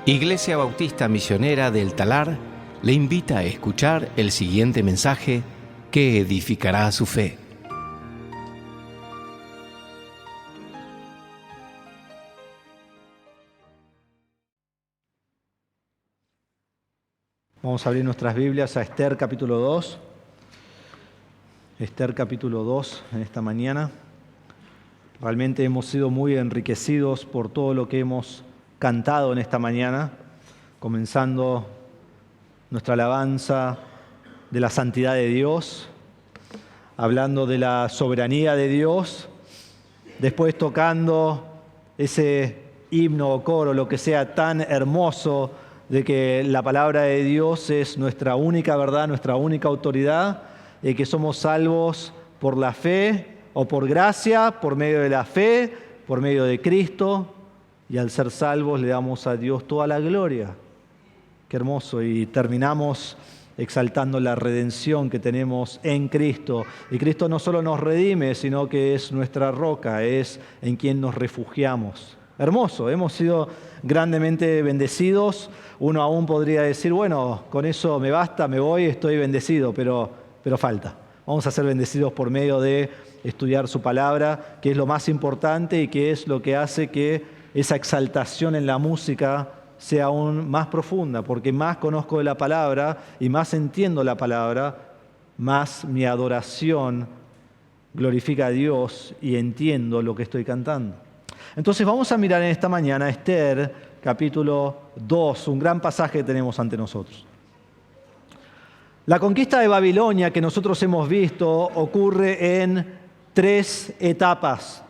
Iglesia Bautista Misionera del Talar le invita a escuchar el siguiente mensaje que edificará su fe. Vamos a abrir nuestras Biblias a Esther capítulo 2. Esther capítulo 2 en esta mañana. Realmente hemos sido muy enriquecidos por todo lo que hemos cantado en esta mañana, comenzando nuestra alabanza de la santidad de Dios, hablando de la soberanía de Dios, después tocando ese himno o coro, lo que sea tan hermoso, de que la palabra de Dios es nuestra única verdad, nuestra única autoridad, y que somos salvos por la fe o por gracia, por medio de la fe, por medio de Cristo, y al ser salvos le damos a Dios toda la gloria. Qué hermoso. Y terminamos exaltando la redención que tenemos en Cristo. Y Cristo no solo nos redime, sino que es nuestra roca, es en quien nos refugiamos. Hermoso, hemos sido grandemente bendecidos. Uno aún podría decir, bueno, con eso me basta, me voy, estoy bendecido, pero falta. Vamos a ser bendecidos por medio de estudiar su palabra, que es lo más importante y que es lo que hace que esa exaltación en la música sea aún más profunda, porque más conozco de la palabra y más entiendo la palabra, más mi adoración glorifica a Dios y entiendo lo que estoy cantando. Entonces vamos a mirar en esta mañana Esther, capítulo 2, un gran pasaje que tenemos ante nosotros. La conquista de Babilonia que nosotros hemos visto ocurre en tres etapas.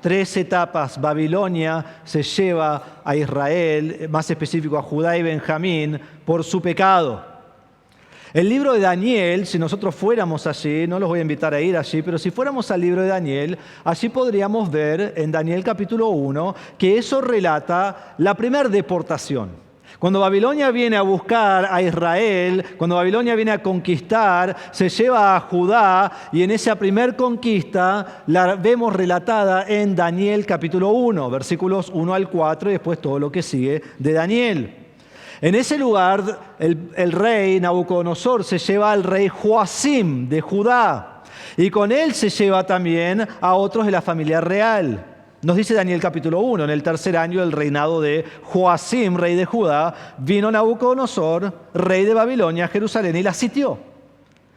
Babilonia se lleva a Israel, más específico a Judá y Benjamín, por su pecado. El libro de Daniel, si nosotros fuéramos allí, no los voy a invitar a ir allí, pero si fuéramos al libro de Daniel, allí podríamos ver en Daniel capítulo 1 que eso relata la primera deportación. Cuando Babilonia viene a buscar a Israel, cuando Babilonia viene a conquistar, se lleva a Judá y en esa primer conquista la vemos relatada en Daniel capítulo 1, versículos 1 al 4 y después todo lo que sigue de Daniel. En ese lugar el rey Nabucodonosor se lleva al rey Joacim de Judá y con él se lleva también a otros de la familia real. Nos dice Daniel capítulo 1, en el tercer año del reinado de Joacim, rey de Judá, vino Nabucodonosor, rey de Babilonia, a Jerusalén y la sitió.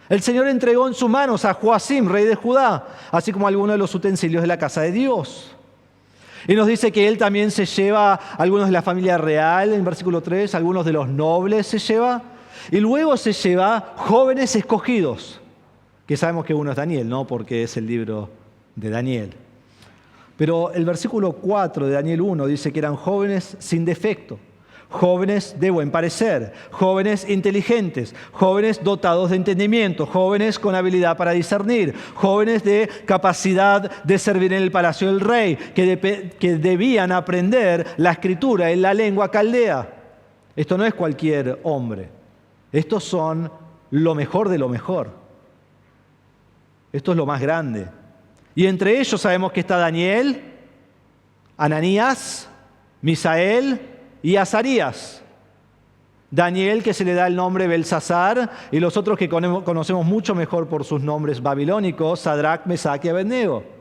El Señor entregó en sus manos a Joacim, rey de Judá, así como algunos de los utensilios de la casa de Dios. Y nos dice que él también se lleva a algunos de la familia real, en versículo 3, algunos de los nobles se lleva, y luego se lleva jóvenes escogidos, que sabemos que uno es Daniel, ¿no? Porque es el libro de Daniel. Pero el versículo 4 de Daniel 1 dice que eran jóvenes sin defecto, jóvenes de buen parecer, jóvenes inteligentes, jóvenes dotados de entendimiento, jóvenes con habilidad para discernir, jóvenes de capacidad de servir en el palacio del rey, que debían aprender la escritura en la lengua caldea. Esto no es cualquier hombre, estos son lo mejor de lo mejor. Esto es lo más grande. Y entre ellos sabemos que está Daniel, Ananías, Misael y Azarías. Daniel, que se le da el nombre Belsasar, y los otros que conocemos mucho mejor por sus nombres babilónicos, Sadrac, Mesac y Abednego.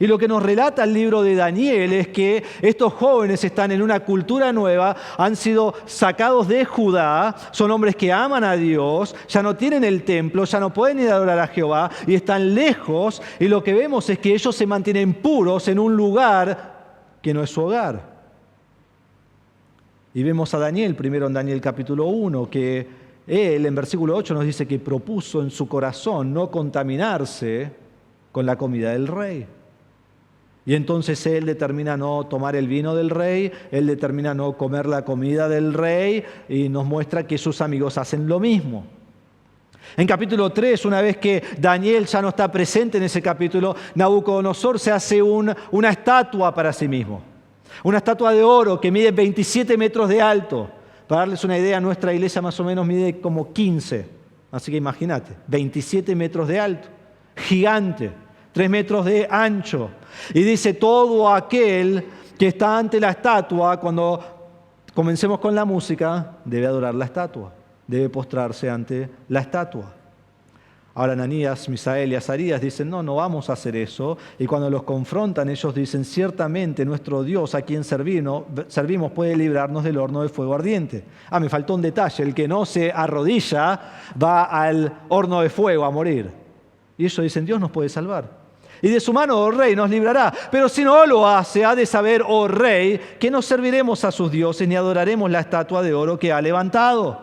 Y lo que nos relata el libro de Daniel es que estos jóvenes están en una cultura nueva, han sido sacados de Judá, son hombres que aman a Dios, ya no tienen el templo, ya no pueden ir a adorar a Jehová y están lejos, y lo que vemos es que ellos se mantienen puros en un lugar que no es su hogar. Y vemos a Daniel, primero en Daniel capítulo 1, que él en versículo 8 nos dice que propuso en su corazón no contaminarse con la comida del rey. Y entonces él determina no tomar el vino del rey, él determina no comer la comida del rey y nos muestra que sus amigos hacen lo mismo. En capítulo 3, una vez que Daniel ya no está presente en ese capítulo, Nabucodonosor se hace una estatua para sí mismo. Una estatua de oro que mide 27 metros de alto. Para darles una idea, nuestra iglesia más o menos mide como 15. Así que imagínate, 27 metros de alto, gigante. 3 metros de ancho. Y dice, todo aquel que está ante la estatua, cuando Comencemos con la música, debe adorar la estatua, debe postrarse ante la estatua. Ahora Ananías, Misael y Azarías dicen, no vamos a hacer eso. Y cuando los confrontan, ellos dicen, ciertamente nuestro Dios a quien servimos puede librarnos del horno de fuego ardiente. Me faltó un detalle, el que no se arrodilla va al horno de fuego a morir. Y ellos dicen, Dios nos puede salvar. Y de su mano, oh rey, nos librará. Pero si no lo hace, ha de saber, oh rey, que no serviremos a sus dioses ni adoraremos la estatua de oro que ha levantado.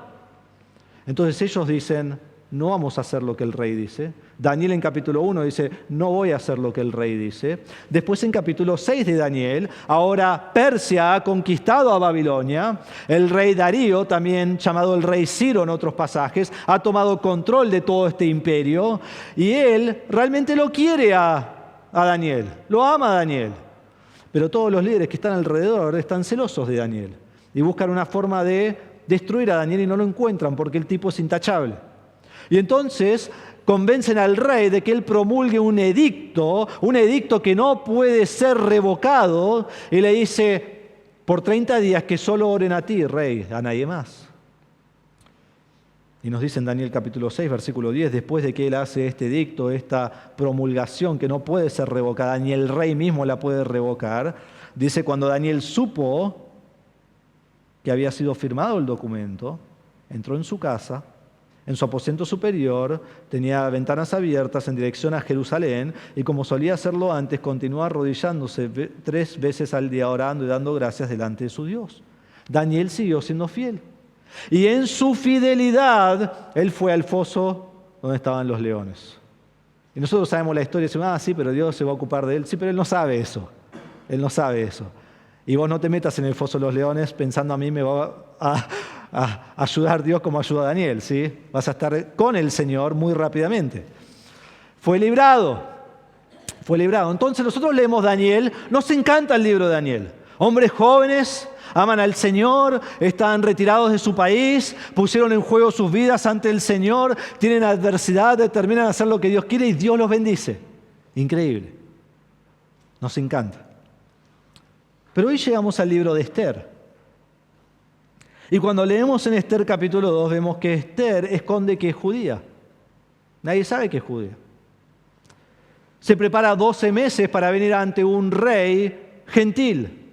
Entonces ellos dicen, no vamos a hacer lo que el rey dice. Daniel en capítulo 1 dice, no voy a hacer lo que el rey dice. Después en capítulo 6 de Daniel, ahora Persia ha conquistado a Babilonia. El rey Darío, también llamado el rey Ciro en otros pasajes, ha tomado control de todo este imperio. Y él realmente lo quiere a Daniel, lo ama a Daniel. Pero todos los líderes que están alrededor están celosos de Daniel y buscan una forma de destruir a Daniel y no lo encuentran porque el tipo es intachable. Y entonces convencen al rey de que él promulgue un edicto que no puede ser revocado, y le dice, por 30 días que solo oren a ti, rey, a nadie más. Y nos dice en Daniel capítulo 6, versículo 10, después de que él hace este edicto, esta promulgación que no puede ser revocada, ni el rey mismo la puede revocar, dice, cuando Daniel supo que había sido firmado el documento, entró en su casa. En su aposento superior tenía ventanas abiertas en dirección a Jerusalén y como solía hacerlo antes, continuó arrodillándose 3 veces al día orando y dando gracias delante de su Dios. Daniel siguió siendo fiel. Y en su fidelidad, él fue al foso donde estaban los leones. Y nosotros sabemos la historia y decimos, sí, pero Dios se va a ocupar de él. Sí, pero él no sabe eso. Él no sabe eso. Y vos no te metas en el foso de los leones pensando a mí me va a ayudar Dios como ayuda a Daniel, ¿sí? Vas a estar con el Señor muy rápidamente. Fue librado. Entonces nosotros leemos Daniel, nos encanta el libro de Daniel. Hombres jóvenes, aman al Señor, están retirados de su país, pusieron en juego sus vidas ante el Señor, tienen adversidad, determinan hacer lo que Dios quiere y Dios los bendice. Increíble. Nos encanta. Pero hoy llegamos al libro de Esther. Y cuando leemos en Esther capítulo 2, vemos que Esther esconde que es judía. Nadie sabe que es judía. Se prepara 12 meses para venir ante un rey gentil.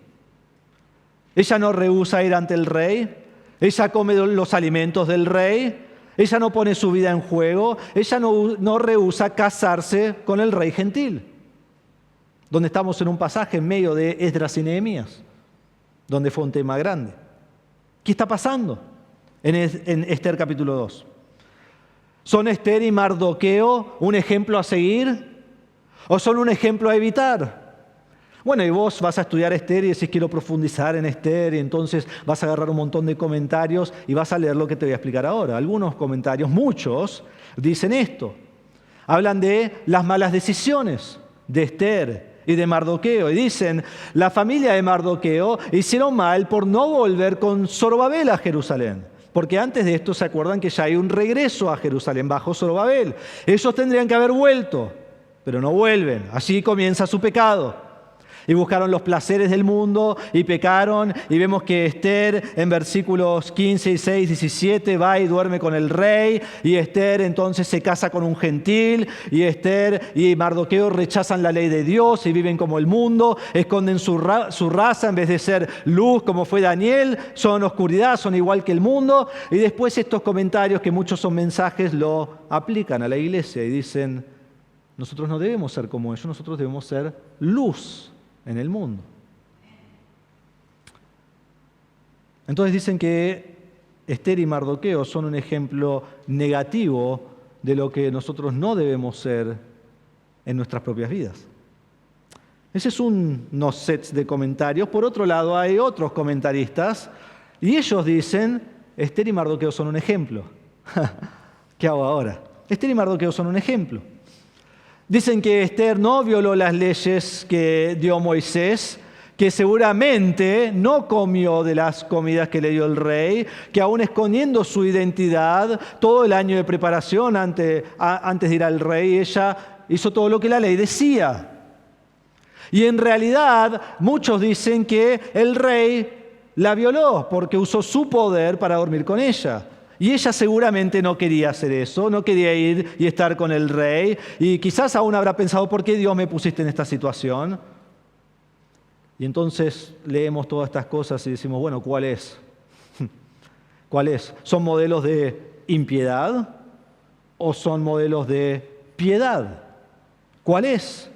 Ella no rehúsa ir ante el rey. Ella come los alimentos del rey. Ella no pone su vida en juego. Ella no rehúsa casarse con el rey gentil. Donde estamos en un pasaje en medio de Esdras y Nehemías, donde fue un tema grande. ¿Qué está pasando en Esther capítulo 2? ¿Son Esther y Mardoqueo un ejemplo a seguir? ¿O son un ejemplo a evitar? Bueno, y vos vas a estudiar Esther y decís quiero profundizar en Esther y entonces vas a agarrar un montón de comentarios y vas a leer lo que te voy a explicar ahora. Algunos comentarios, muchos, dicen esto. Hablan de las malas decisiones de Esther y de Mardoqueo. Y dicen, la familia de Mardoqueo hicieron mal por no volver con Zorobabel a Jerusalén. Porque antes de esto se acuerdan que ya hay un regreso a Jerusalén bajo Zorobabel. Ellos tendrían que haber vuelto, pero no vuelven. Allí comienza su pecado. Y buscaron los placeres del mundo y pecaron. Y vemos que Esther en versículos 15, 16, 17 va y duerme con el rey. Y Esther entonces se casa con un gentil. Y Esther y Mardoqueo rechazan la ley de Dios y viven como el mundo. Esconden su raza en vez de ser luz como fue Daniel. Son oscuridad, son igual que el mundo. Y después estos comentarios que muchos son mensajes lo aplican a la iglesia y dicen, nosotros no debemos ser como ellos, nosotros debemos ser luz en el mundo. Entonces dicen que Esther y Mardoqueo son un ejemplo negativo de lo que nosotros no debemos ser en nuestras propias vidas. Ese es unos sets de comentarios. Por otro lado, hay otros comentaristas y ellos dicen, Esther y Mardoqueo son un ejemplo. ¿Qué hago ahora? Esther y Mardoqueo son un ejemplo. Dicen que Esther no violó las leyes que dio Moisés, que seguramente no comió de las comidas que le dio el rey, que aún escondiendo su identidad, todo el año de preparación antes de ir al rey, ella hizo todo lo que la ley decía. Y en realidad muchos dicen que el rey la violó porque usó su poder para dormir con ella. Y ella seguramente no quería hacer eso, no quería ir y estar con el rey. Y quizás aún habrá pensado, ¿por qué Dios me pusiste en esta situación? Y entonces leemos todas estas cosas y decimos, bueno, ¿cuál es? ¿Cuál es? ¿Son modelos de impiedad o son modelos de piedad? ¿Cuál es?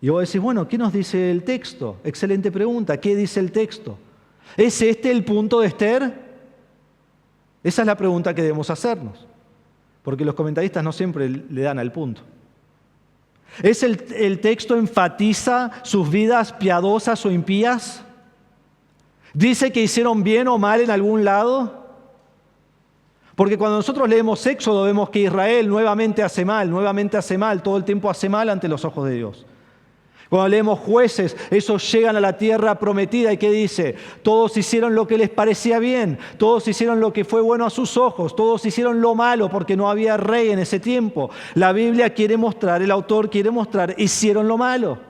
Y vos decís, bueno, ¿qué nos dice el texto? Excelente pregunta, ¿qué dice el texto? ¿Es este el punto de Esther? Esa es la pregunta que debemos hacernos, porque los comentaristas no siempre le dan al punto. ¿Es el texto enfatiza sus vidas piadosas o impías? ¿Dice que hicieron bien o mal en algún lado? Porque cuando nosotros leemos Éxodo vemos que Israel nuevamente hace mal, todo el tiempo hace mal ante los ojos de Dios. Cuando leemos Jueces, esos llegan a la tierra prometida y ¿qué dice? Todos hicieron lo que les parecía bien, todos hicieron lo que fue bueno a sus ojos, todos hicieron lo malo porque no había rey en ese tiempo. La Biblia quiere mostrar, el autor quiere mostrar, hicieron lo malo.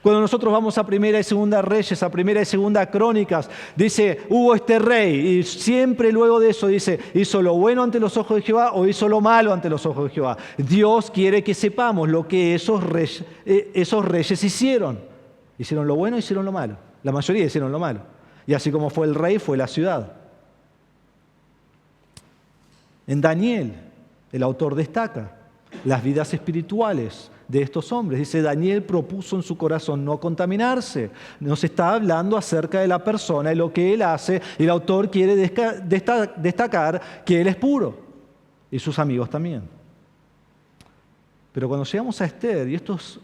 Cuando nosotros vamos a Primera y Segunda Reyes, a Primera y Segunda Crónicas, dice, hubo este rey, y siempre luego de eso dice, ¿hizo lo bueno ante los ojos de Jehová o hizo lo malo ante los ojos de Jehová? Dios quiere que sepamos lo que esos reyes hicieron. Hicieron lo bueno, hicieron lo malo. La mayoría hicieron lo malo. Y así como fue el rey, fue la ciudad. En Daniel, el autor destaca las vidas espirituales de estos hombres. Dice, Daniel propuso en su corazón no contaminarse. Nos está hablando acerca de la persona y lo que él hace. Y el autor quiere destacar que él es puro. Y sus amigos también. Pero cuando llegamos a Esther, y esto es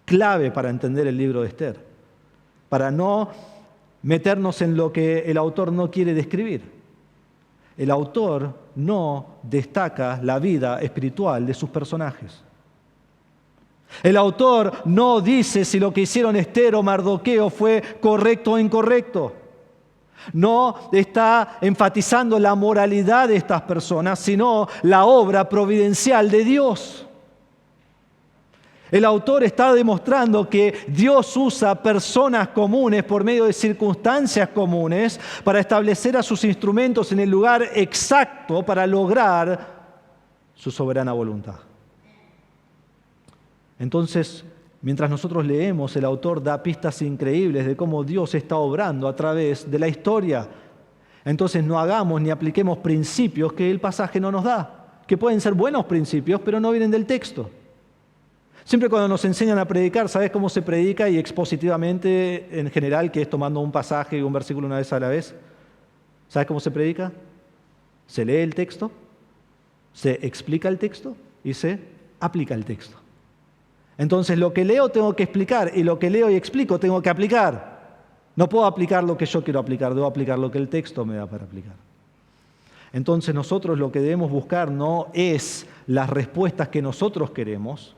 clave para entender el libro de Esther, para no meternos en lo que el autor no quiere describir. El autor no destaca la vida espiritual de sus personajes. El autor no dice si lo que hicieron Esther o Mardoqueo fue correcto o incorrecto. No está enfatizando la moralidad de estas personas, sino la obra providencial de Dios. El autor está demostrando que Dios usa personas comunes por medio de circunstancias comunes para establecer a sus instrumentos en el lugar exacto para lograr su soberana voluntad. Entonces, mientras nosotros leemos, el autor da pistas increíbles de cómo Dios está obrando a través de la historia. Entonces no hagamos ni apliquemos principios que el pasaje no nos da, que pueden ser buenos principios, pero no vienen del texto. Siempre cuando nos enseñan a predicar, ¿sabes cómo se predica? Y expositivamente, en general, que es tomando un pasaje y un versículo una vez a la vez. ¿Sabes cómo se predica? Se lee el texto, se explica el texto y se aplica el texto. Entonces, lo que leo tengo que explicar y lo que leo y explico tengo que aplicar. No puedo aplicar lo que yo quiero aplicar, debo aplicar lo que el texto me da para aplicar. Entonces, nosotros lo que debemos buscar no es las respuestas que nosotros queremos,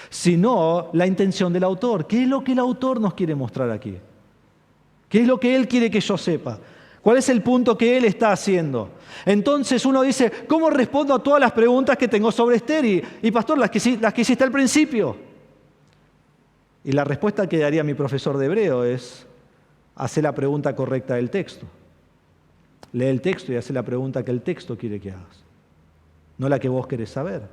sino la intención del autor. ¿Qué es lo que el autor nos quiere mostrar aquí? ¿Qué es lo que él quiere que yo sepa? ¿Cuál es el punto que él está haciendo? Entonces uno dice, ¿cómo respondo a todas las preguntas que tengo sobre Esther? Y pastor, las que hiciste al principio. Y la respuesta que daría mi profesor de hebreo es, hace la pregunta correcta del texto. Lee el texto y hace la pregunta que el texto quiere que hagas, no la que vos querés saber.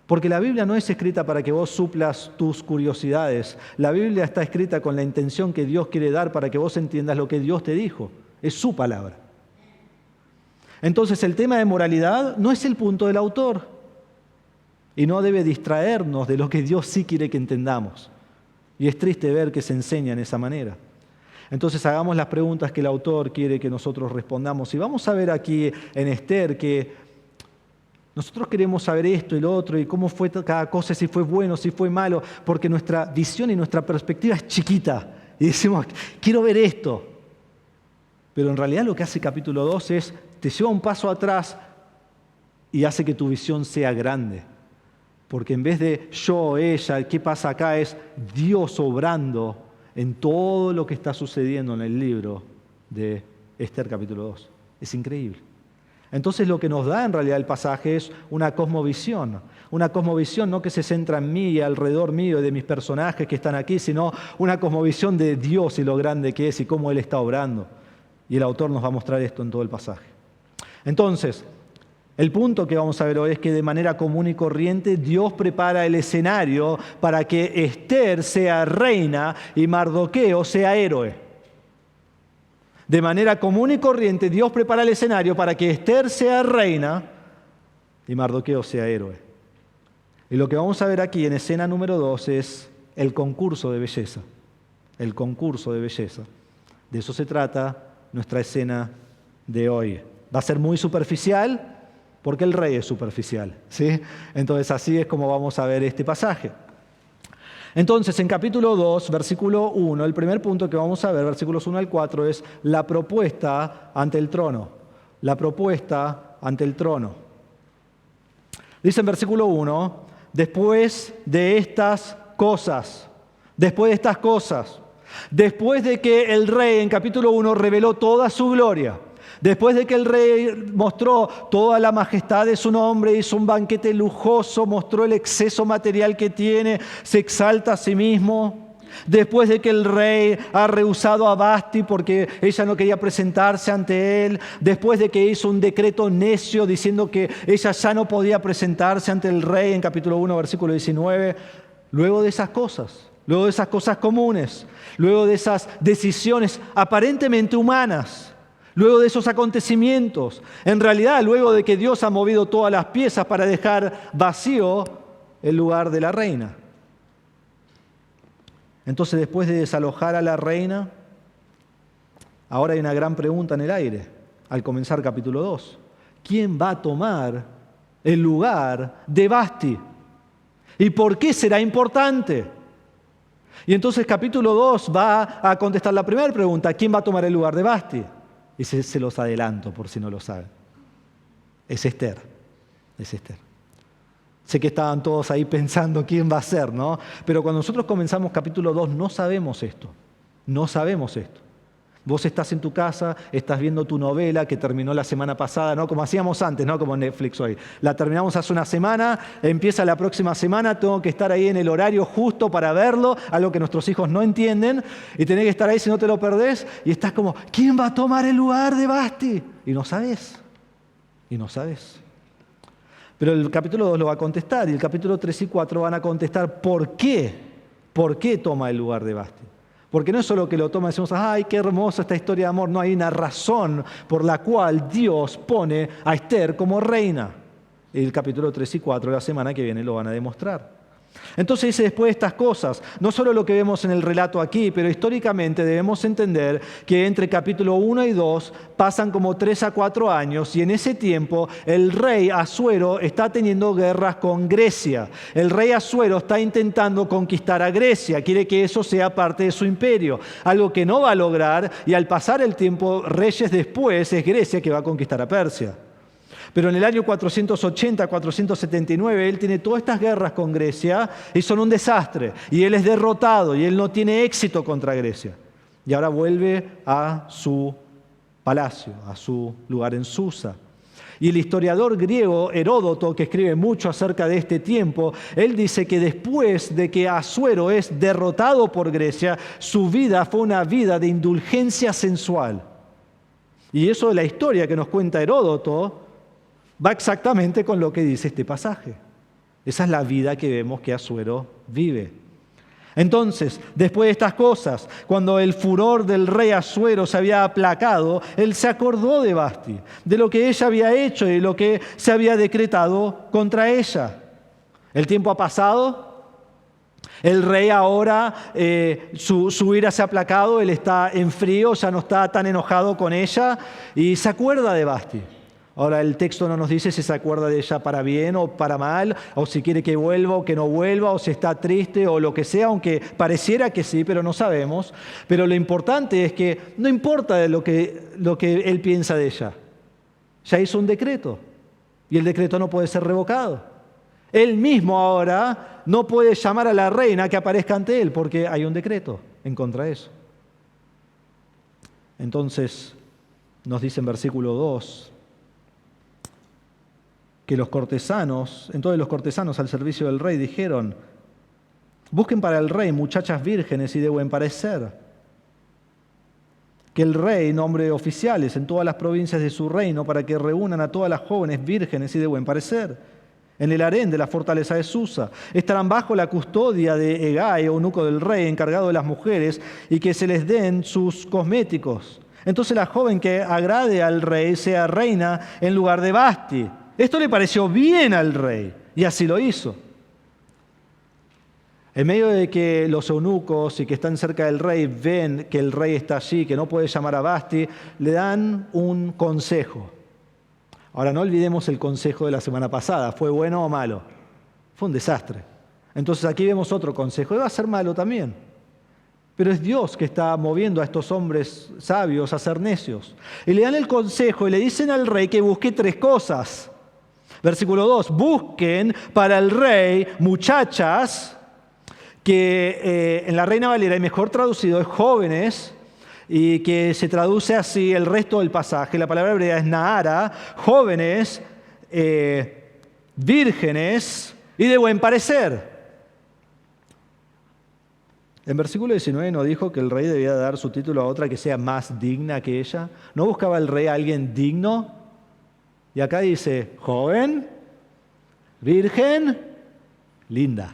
Porque la Biblia no es escrita para que vos suplas tus curiosidades. La Biblia está escrita con la intención que Dios quiere dar para que vos entiendas lo que Dios te dijo. Es su palabra. Entonces el tema de moralidad no es el punto del autor y no debe distraernos de lo que Dios sí quiere que entendamos. Y es triste ver que se enseña en esa manera. Entonces hagamos las preguntas que el autor quiere que nosotros respondamos. Y vamos a ver aquí en Esther que nosotros queremos saber esto y lo otro y cómo fue cada cosa, si fue bueno, si fue malo, porque nuestra visión y nuestra perspectiva es chiquita. Y decimos, quiero ver esto. Pero en realidad lo que hace capítulo 2 es, te lleva un paso atrás y hace que tu visión sea grande. Porque en vez de yo o ella, ¿qué pasa acá? Es Dios obrando en todo lo que está sucediendo en el libro de Esther capítulo 2. Es increíble. Entonces lo que nos da en realidad el pasaje es una cosmovisión no que se centra en mí y alrededor mío y de mis personajes que están aquí, sino una cosmovisión de Dios y lo grande que es y cómo Él está obrando. Y el autor nos va a mostrar esto en todo el pasaje. Entonces, el punto que vamos a ver hoy es que de manera común y corriente Dios prepara el escenario para que Esther sea reina y Mardoqueo sea héroe. De manera común y corriente Dios prepara el escenario para que Esther sea reina y Mardoqueo sea héroe. Y lo que vamos a ver aquí en escena número 2 es el concurso de belleza. El concurso de belleza. De eso se trata nuestra escena de hoy. Va a ser muy superficial porque el rey es superficial, ¿sí? Entonces así es como vamos a ver este pasaje. Entonces en capítulo 2, versículo 1, el primer punto que vamos a ver, versículos 1 al 4, es la propuesta ante el trono. La propuesta ante el trono. Dice en versículo 1, después de estas cosas, después de que el rey en capítulo 1 reveló toda su gloria, después de que el rey mostró toda la majestad de su nombre, hizo un banquete lujoso, mostró el exceso material que tiene, se exalta a sí mismo, después de que el rey ha rehusado a Vasti porque ella no quería presentarse ante él, después de que hizo un decreto necio diciendo que ella ya no podía presentarse ante el rey en capítulo 1, versículo 19, luego de esas cosas comunes, luego de esas decisiones aparentemente humanas, luego de esos acontecimientos, en realidad luego de que Dios ha movido todas las piezas para dejar vacío el lugar de la reina. Entonces, después de desalojar a la reina, ahora hay una gran pregunta en el aire, al comenzar capítulo 2. ¿Quién va a tomar el lugar de Vasti? ¿Y por qué será importante? Y entonces capítulo 2 va a contestar la primera pregunta, ¿quién va a tomar el lugar de Vasti? Y se los adelanto por si no lo saben. Es Esther. Sé que estaban todos ahí pensando quién va a ser, ¿no? Pero cuando nosotros comenzamos capítulo 2 no sabemos esto. Vos estás en tu casa, estás viendo tu novela que terminó la semana pasada, ¿no? Como hacíamos antes, ¿no? Como Netflix hoy. La terminamos hace una semana, empieza la próxima semana, tengo que estar ahí en el horario justo para verlo, algo que nuestros hijos no entienden, y tenés que estar ahí si no te lo perdés, y estás como, ¿quién va a tomar el lugar de Vasti? Y no sabes. Pero el capítulo 2 lo va a contestar, y el capítulo 3 y 4 van a contestar ¿por qué toma el lugar de Vasti? Porque no es solo que lo toma y decimos, ¡ay, qué hermosa esta historia de amor! No, hay una razón por la cual Dios pone a Esther como reina. El capítulo 3 y 4 de la semana que viene lo van a demostrar. Entonces dice después de estas cosas, no solo lo que vemos en el relato aquí, pero históricamente debemos entender que entre capítulo 1 y 2 pasan como 3 a 4 años y en ese tiempo el rey Asuero está teniendo guerras con Grecia. El rey Asuero está intentando conquistar a Grecia, quiere que eso sea parte de su imperio, algo que no va a lograr y al pasar el tiempo, reyes después, es Grecia que va a conquistar a Persia. Pero en el año 480, 479, él tiene todas estas guerras con Grecia y son un desastre. Y él es derrotado y él no tiene éxito contra Grecia. Y ahora vuelve a su palacio, a su lugar en Susa. Y el historiador griego Heródoto, que escribe mucho acerca de este tiempo, él dice que después de que Asuero es derrotado por Grecia, su vida fue una vida de indulgencia sensual. Y eso es la historia que nos cuenta Heródoto, va exactamente con lo que dice este pasaje. Esa es la vida que vemos que Asuero vive. Entonces, después de estas cosas, cuando el furor del rey Asuero se había aplacado, él se acordó de Vasti, de lo que ella había hecho y lo que se había decretado contra ella. El tiempo ha pasado, el rey ahora, su ira se ha aplacado, él está en frío, ya no está tan enojado con ella y se acuerda de Vasti. Ahora el texto no nos dice si se acuerda de ella para bien o para mal, o si quiere que vuelva o que no vuelva, o si está triste o lo que sea, aunque pareciera que sí, pero no sabemos. Pero lo importante es que no importa lo que él piensa de ella. Ya hizo un decreto y el decreto no puede ser revocado. Él mismo ahora no puede llamar a la reina que aparezca ante él porque hay un decreto en contra de eso. Entonces nos dice en versículo 2, que los cortesanos, entonces los cortesanos al servicio del rey dijeron: busquen para el rey muchachas vírgenes y de buen parecer. Que el rey nombre oficiales en todas las provincias de su reino para que reúnan a todas las jóvenes vírgenes y de buen parecer. En el harén de la fortaleza de Susa estarán bajo la custodia de Hegai, eunuco del rey, encargado de las mujeres, y que se les den sus cosméticos. Entonces la joven que agrade al rey sea reina en lugar de Vasti. Esto le pareció bien al rey, y así lo hizo. En medio de que los eunucos y que están cerca del rey ven que el rey está allí, que no puede llamar a Vasti, le dan un consejo. Ahora, no olvidemos el consejo de la semana pasada. ¿Fue bueno o malo? Fue un desastre. Entonces aquí vemos otro consejo. Va a ser malo también. Pero es Dios que está moviendo a estos hombres sabios a ser necios. Y le dan el consejo y le dicen al rey que busque 3 cosas. Versículo 2. Busquen para el rey muchachas, que en la Reina Valera, y mejor traducido, es jóvenes, y que se traduce así el resto del pasaje. La palabra hebrea es Nahara, jóvenes, vírgenes y de buen parecer. En versículo 19 no dijo que el rey debía dar su título a otra que sea más digna que ella. ¿No buscaba el rey a alguien digno? Y acá dice, joven, virgen, linda.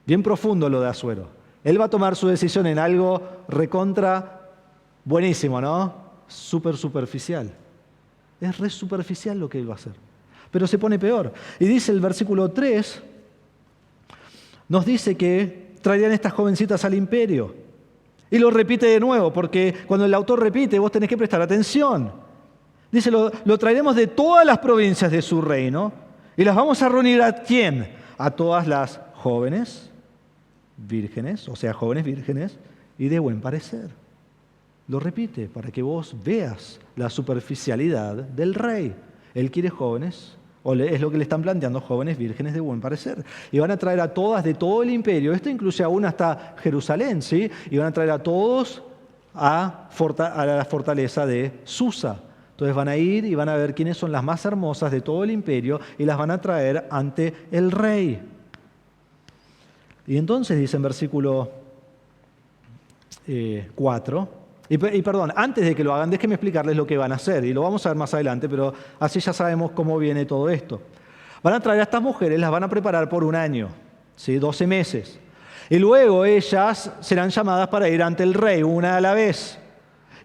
Bien profundo lo de Asuero. Él va a tomar su decisión en algo recontra buenísimo, ¿no? Súper superficial. Es re superficial lo que él va a hacer. Pero se pone peor. Y dice el versículo 3, nos dice que traerían estas jovencitas al imperio. Y lo repite de nuevo, porque cuando el autor repite, vos tenés que prestar atención. Dice, lo traeremos de todas las provincias de su reino. ¿Y las vamos a reunir a quién? A todas las jóvenes vírgenes, o sea, jóvenes vírgenes, y de buen parecer. Lo repite para que vos veas la superficialidad del rey. Él quiere jóvenes, o es lo que le están planteando, jóvenes vírgenes de buen parecer. Y van a traer a todas de todo el imperio. Esto incluye aún hasta Jerusalén, ¿sí? Y van a traer a todos a la fortaleza de Susa. Entonces van a ir y van a ver quiénes son las más hermosas de todo el imperio y las van a traer ante el rey. Y entonces dice en versículo 4, y perdón, antes de que lo hagan, déjenme explicarles lo que van a hacer, y lo vamos a ver más adelante, pero así ya sabemos cómo viene todo esto. Van a traer a estas mujeres, las van a preparar por 1 año, ¿sí? 12 meses, y luego ellas serán llamadas para ir ante el rey, una a la vez.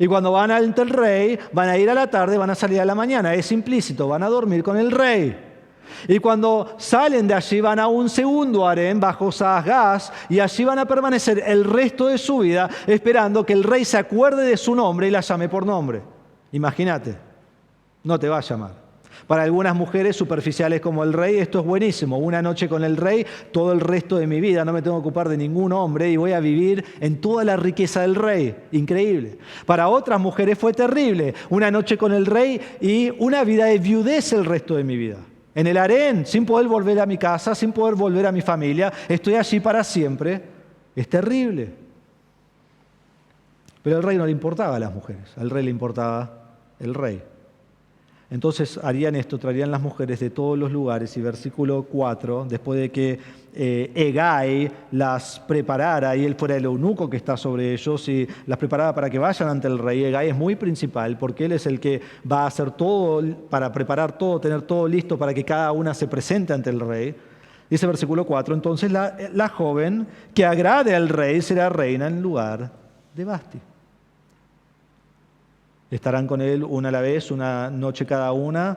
Y cuando van ante el rey, van a ir a la tarde, van a salir a la mañana, es implícito, van a dormir con el rey. Y cuando salen de allí van a un segundo harén bajo Saasgaz y allí van a permanecer el resto de su vida esperando que el rey se acuerde de su nombre y la llame por nombre. Imagínate, no te va a llamar. Para algunas mujeres superficiales como el rey, esto es buenísimo. 1 noche con el rey, todo el resto de mi vida, no me tengo que ocupar de ningún hombre y voy a vivir en toda la riqueza del rey. Increíble. Para otras mujeres fue terrible. 1 noche con el rey y una vida de viudez el resto de mi vida. En el harén, sin poder volver a mi casa, sin poder volver a mi familia, estoy allí para siempre. Es terrible. Pero al rey no le importaba a las mujeres, al rey le importaba el rey. Entonces harían esto, traerían las mujeres de todos los lugares, y versículo 4, después de que Hegai las preparara, y él fuera el eunuco que está sobre ellos, y las preparara para que vayan ante el rey. Hegai es muy principal, porque él es el que va a hacer todo, para preparar todo, tener todo listo para que cada una se presente ante el rey. Dice versículo 4, entonces la joven que agrade al rey será reina en lugar de Vasti. Estarán con él una a la vez, 1 noche cada una,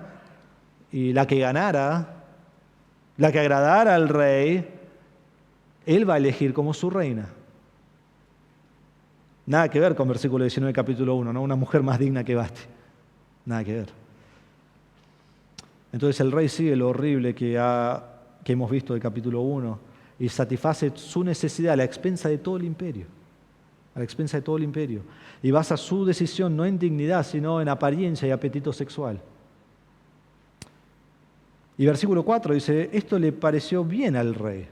y la que ganara, la que agradara al rey, él va a elegir como su reina. Nada que ver con versículo 19, capítulo 1, ¿no? Una mujer más digna que Vasti. Nada que ver. Entonces el rey sigue lo horrible que hemos visto del capítulo 1 y satisface su necesidad a la expensa de todo el imperio. A la expensa de todo el imperio. Y basa su decisión no en dignidad, sino en apariencia y apetito sexual. Y versículo 4 dice, esto le pareció bien al rey.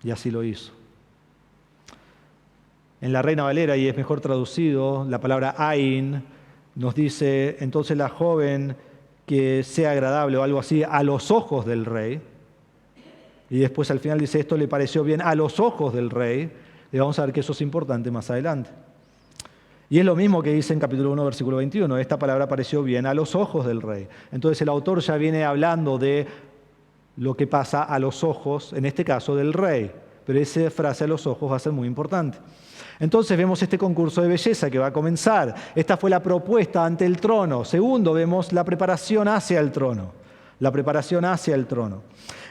Y así lo hizo. En la Reina Valera, y es mejor traducido, la palabra Ain nos dice, entonces la joven que sea agradable o algo así a los ojos del rey. Y después al final dice, esto le pareció bien a los ojos del rey. Y vamos a ver que eso es importante más adelante. Y es lo mismo que dice en capítulo 1, versículo 21. Esta palabra pareció bien a los ojos del rey. Entonces el autor ya viene hablando de lo que pasa a los ojos, en este caso del rey. Pero esa frase a los ojos va a ser muy importante. Entonces vemos este concurso de belleza que va a comenzar. Esta fue la propuesta ante el trono. Segundo, vemos la preparación hacia el trono. La preparación hacia el trono.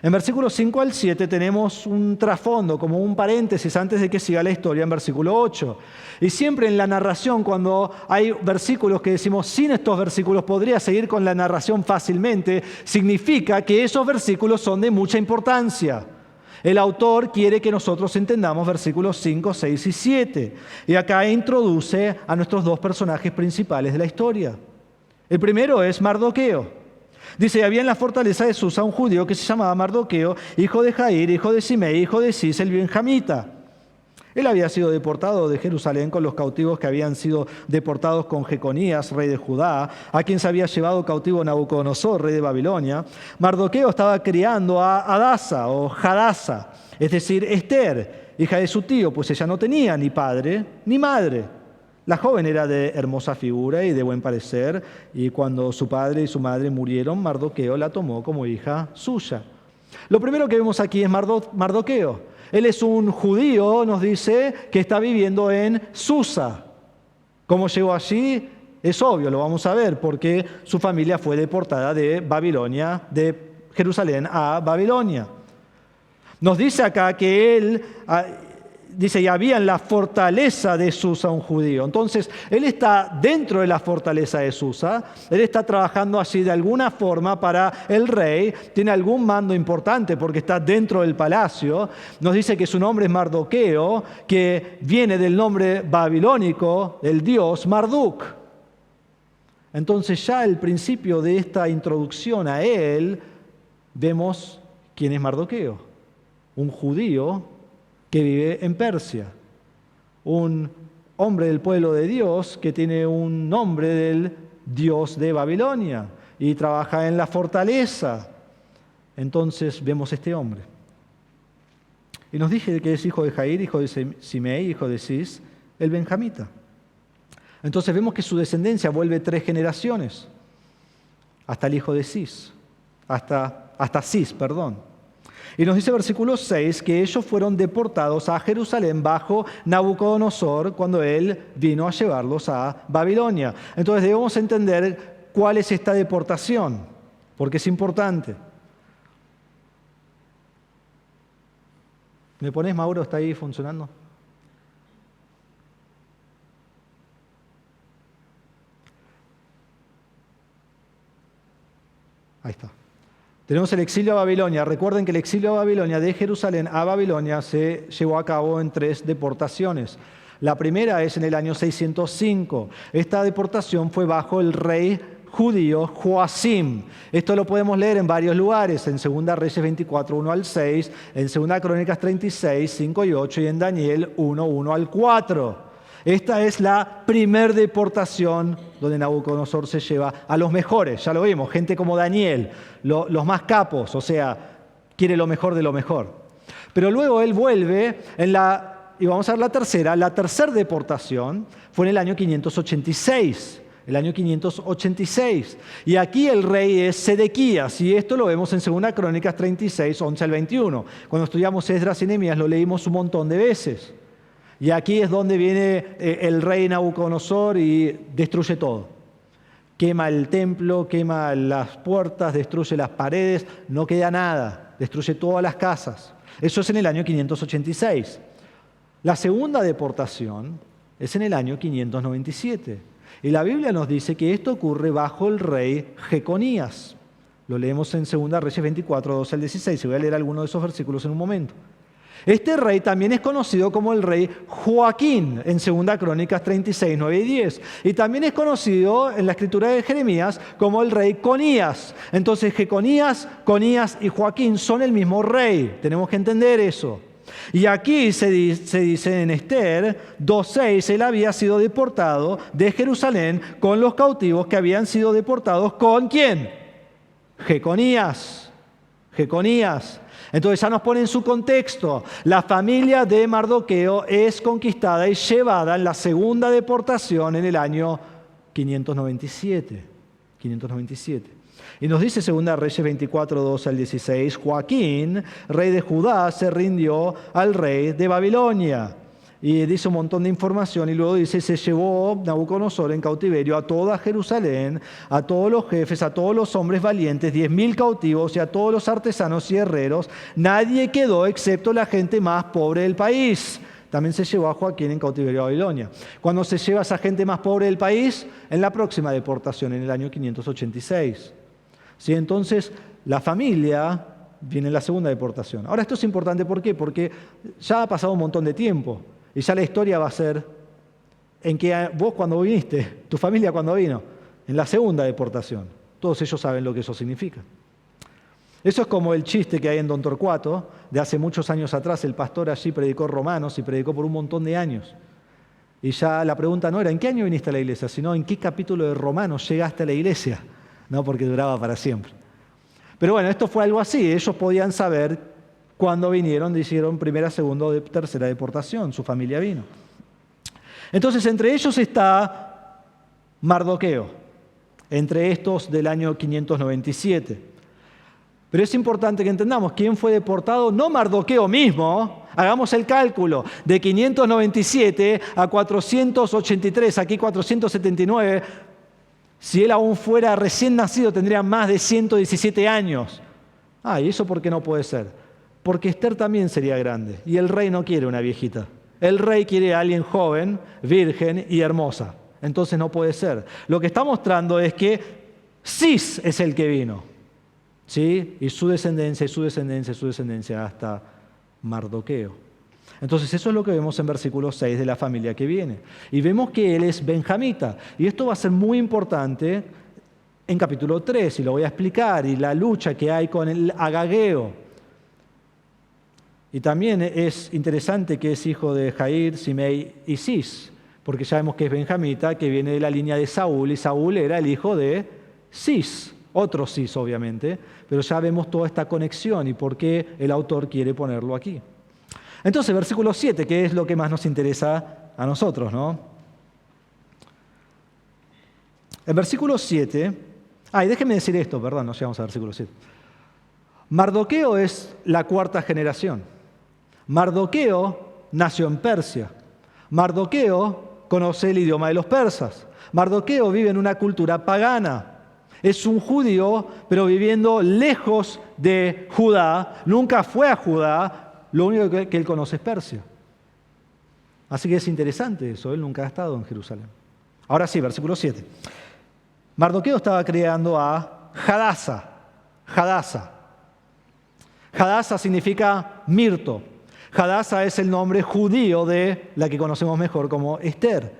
En versículos 5 al 7 tenemos un trasfondo, como un paréntesis antes de que siga la historia en versículo 8. Y siempre en la narración, cuando hay versículos que decimos, sin estos versículos podría seguir con la narración fácilmente, significa que esos versículos son de mucha importancia. El autor quiere que nosotros entendamos versículos 5, 6 y 7. Y acá introduce a nuestros dos personajes principales de la historia. El primero es Mardoqueo. Dice, había en la fortaleza de Susa un judío que se llamaba Mardoqueo, hijo de Jair, hijo de Simei, hijo de Cis, el benjamita. Él había sido deportado de Jerusalén con los cautivos que habían sido deportados con Jeconías, rey de Judá, a quien se había llevado cautivo Nabucodonosor, rey de Babilonia. Mardoqueo estaba criando a Hadasa o Hadasa, es decir, Esther, hija de su tío, pues ella no tenía ni padre ni madre. La joven era de hermosa figura y de buen parecer, y cuando su padre y su madre murieron, Mardoqueo la tomó como hija suya. Lo primero que vemos aquí es Mardoqueo. Él es un judío, nos dice, que está viviendo en Susa. ¿Cómo llegó allí? Es obvio, lo vamos a ver, porque su familia fue deportada de Babilonia, de Jerusalén a Babilonia. Nos dice acá que él... Dice, y había en la fortaleza de Susa un judío. Entonces, él está dentro de la fortaleza de Susa. Él está trabajando allí de alguna forma para el rey. Tiene algún mando importante porque está dentro del palacio. Nos dice que su nombre es Mardoqueo, que viene del nombre babilónico del dios Marduk. Entonces, ya al principio de esta introducción a él, vemos quién es Mardoqueo. Un judío que vive en Persia, un hombre del pueblo de Dios que tiene un nombre del dios de Babilonia y trabaja en la fortaleza. Entonces vemos este hombre. Y nos dice que es hijo de Jair, hijo de Simei, hijo de Cis, el benjamita. Entonces vemos que su descendencia vuelve 3 generaciones, hasta el hijo de Cis, hasta Cis, perdón. Y nos dice versículo 6 que ellos fueron deportados a Jerusalén bajo Nabucodonosor cuando él vino a llevarlos a Babilonia. Entonces debemos entender cuál es esta deportación, porque es importante. ¿Me pones, Mauro? ¿Está ahí funcionando? Ahí está. Tenemos el exilio a Babilonia. Recuerden que el exilio a Babilonia, de Jerusalén a Babilonia, se llevó a cabo en 3 deportaciones. La primera es en el año 605. Esta deportación fue bajo el rey judío Joacim. Esto lo podemos leer en varios lugares, en 2 Reyes 24, 1 al 6, en 2 Crónicas 36, 5 y 8, y en Daniel 1, 1 al 4. Esta es la primer deportación donde Nabucodonosor se lleva a los mejores, ya lo vimos, gente como Daniel, los más capos, o sea, quiere lo mejor de lo mejor. Pero luego él vuelve y vamos a ver la tercera deportación fue en el año 586. El año 586. Y aquí el rey es Sedequías, y esto lo vemos en 2 Crónicas 36, 11 al 21. Cuando estudiamos Esdras y Nehemías lo leímos un montón de veces. Y aquí es donde viene el rey Nabucodonosor y destruye todo. Quema el templo, quema las puertas, destruye las paredes, no queda nada, destruye todas las casas. Eso es en el año 586. La segunda deportación es en el año 597. Y la Biblia nos dice que esto ocurre bajo el rey Jeconías. Lo leemos en 2 Reyes 24, 12 al 16. Y voy a leer algunos de esos versículos en un momento. Este rey también es conocido como el rey Joaquín en 2 Crónicas 36, 9 y 10. Y también es conocido en la escritura de Jeremías como el rey Conías. Entonces Jeconías, Conías y Joaquín son el mismo rey. Tenemos que entender eso. Y aquí se dice en Esther 2:6, él había sido deportado de Jerusalén con los cautivos que habían sido deportados ¿con quién? Jeconías. Entonces ya nos pone en su contexto. La familia de Mardoqueo es conquistada y llevada en la segunda deportación en el año 597. Y nos dice 2 Reyes 24, 12 al 16, Joaquín, rey de Judá, se rindió al rey de Babilonia. Y dice un montón de información y luego dice, se llevó Nabucodonosor en cautiverio a toda Jerusalén, a todos los jefes, a todos los hombres valientes, 10.000 cautivos y a todos los artesanos y herreros. Nadie quedó excepto la gente más pobre del país. También se llevó a Joaquín en cautiverio a Babilonia. ¿Cuándo se lleva a esa gente más pobre del país? En la próxima deportación, en el año 586. ¿Sí? Entonces, la familia viene en la segunda deportación. Ahora, esto es importante, ¿por qué? Porque ya ha pasado un montón de tiempo. Y ya la historia va a ser en que vos cuando viniste, tu familia cuando vino, en la segunda deportación. Todos ellos saben lo que eso significa. Eso es como el chiste que hay en Don Torcuato, de hace muchos años atrás. El pastor allí predicó Romanos y predicó por un montón de años. Y ya la pregunta no era ¿en qué año viniste a la iglesia?, sino ¿en qué capítulo de Romanos llegaste a la iglesia? No, porque duraba para siempre. Pero bueno, esto fue algo así. Ellos podían saber cuando vinieron, hicieron primera, segunda o tercera deportación, su familia vino. Entonces, entre ellos está Mardoqueo, entre estos del año 597. Pero es importante que entendamos quién fue deportado, no Mardoqueo mismo. Hagamos el cálculo, de 597 a 483, aquí 479, si él aún fuera recién nacido tendría más de 117 años. ¿Y eso por qué no puede ser? Porque Esther también sería grande y el rey no quiere una viejita. El rey quiere a alguien joven, virgen y hermosa. Entonces no puede ser. Lo que está mostrando es que Cis es el que vino, ¿sí? Y su descendencia, y su descendencia, y su descendencia hasta Mardoqueo. Entonces eso es lo que vemos en versículo 6 de la familia que viene. Y vemos que él es benjamita. Y esto va a ser muy importante en capítulo 3, y lo voy a explicar, y la lucha que hay con el agageo. Y también es interesante que es hijo de Jair, Simei y Cis, porque ya vemos que es benjamita, que viene de la línea de Saúl, y Saúl era el hijo de Cis, otro Cis obviamente, pero ya vemos toda esta conexión y por qué el autor quiere ponerlo aquí. Entonces, versículo 7, que es lo que más nos interesa a nosotros, ¿no? En versículo 7, y déjenme decir esto, perdón, no llegamos al versículo 7. Mardoqueo es la cuarta generación. Mardoqueo nació en Persia. Mardoqueo conoce el idioma de los persas. Mardoqueo vive en una cultura pagana. Es un judío, pero viviendo lejos de Judá. Nunca fue a Judá. Lo único que él conoce es Persia. Así que es interesante eso. Él nunca ha estado en Jerusalén. Ahora sí, versículo 7. Mardoqueo estaba criando a Hadasa. Hadasa significa mirto. Hadasa es el nombre judío de la que conocemos mejor como Esther.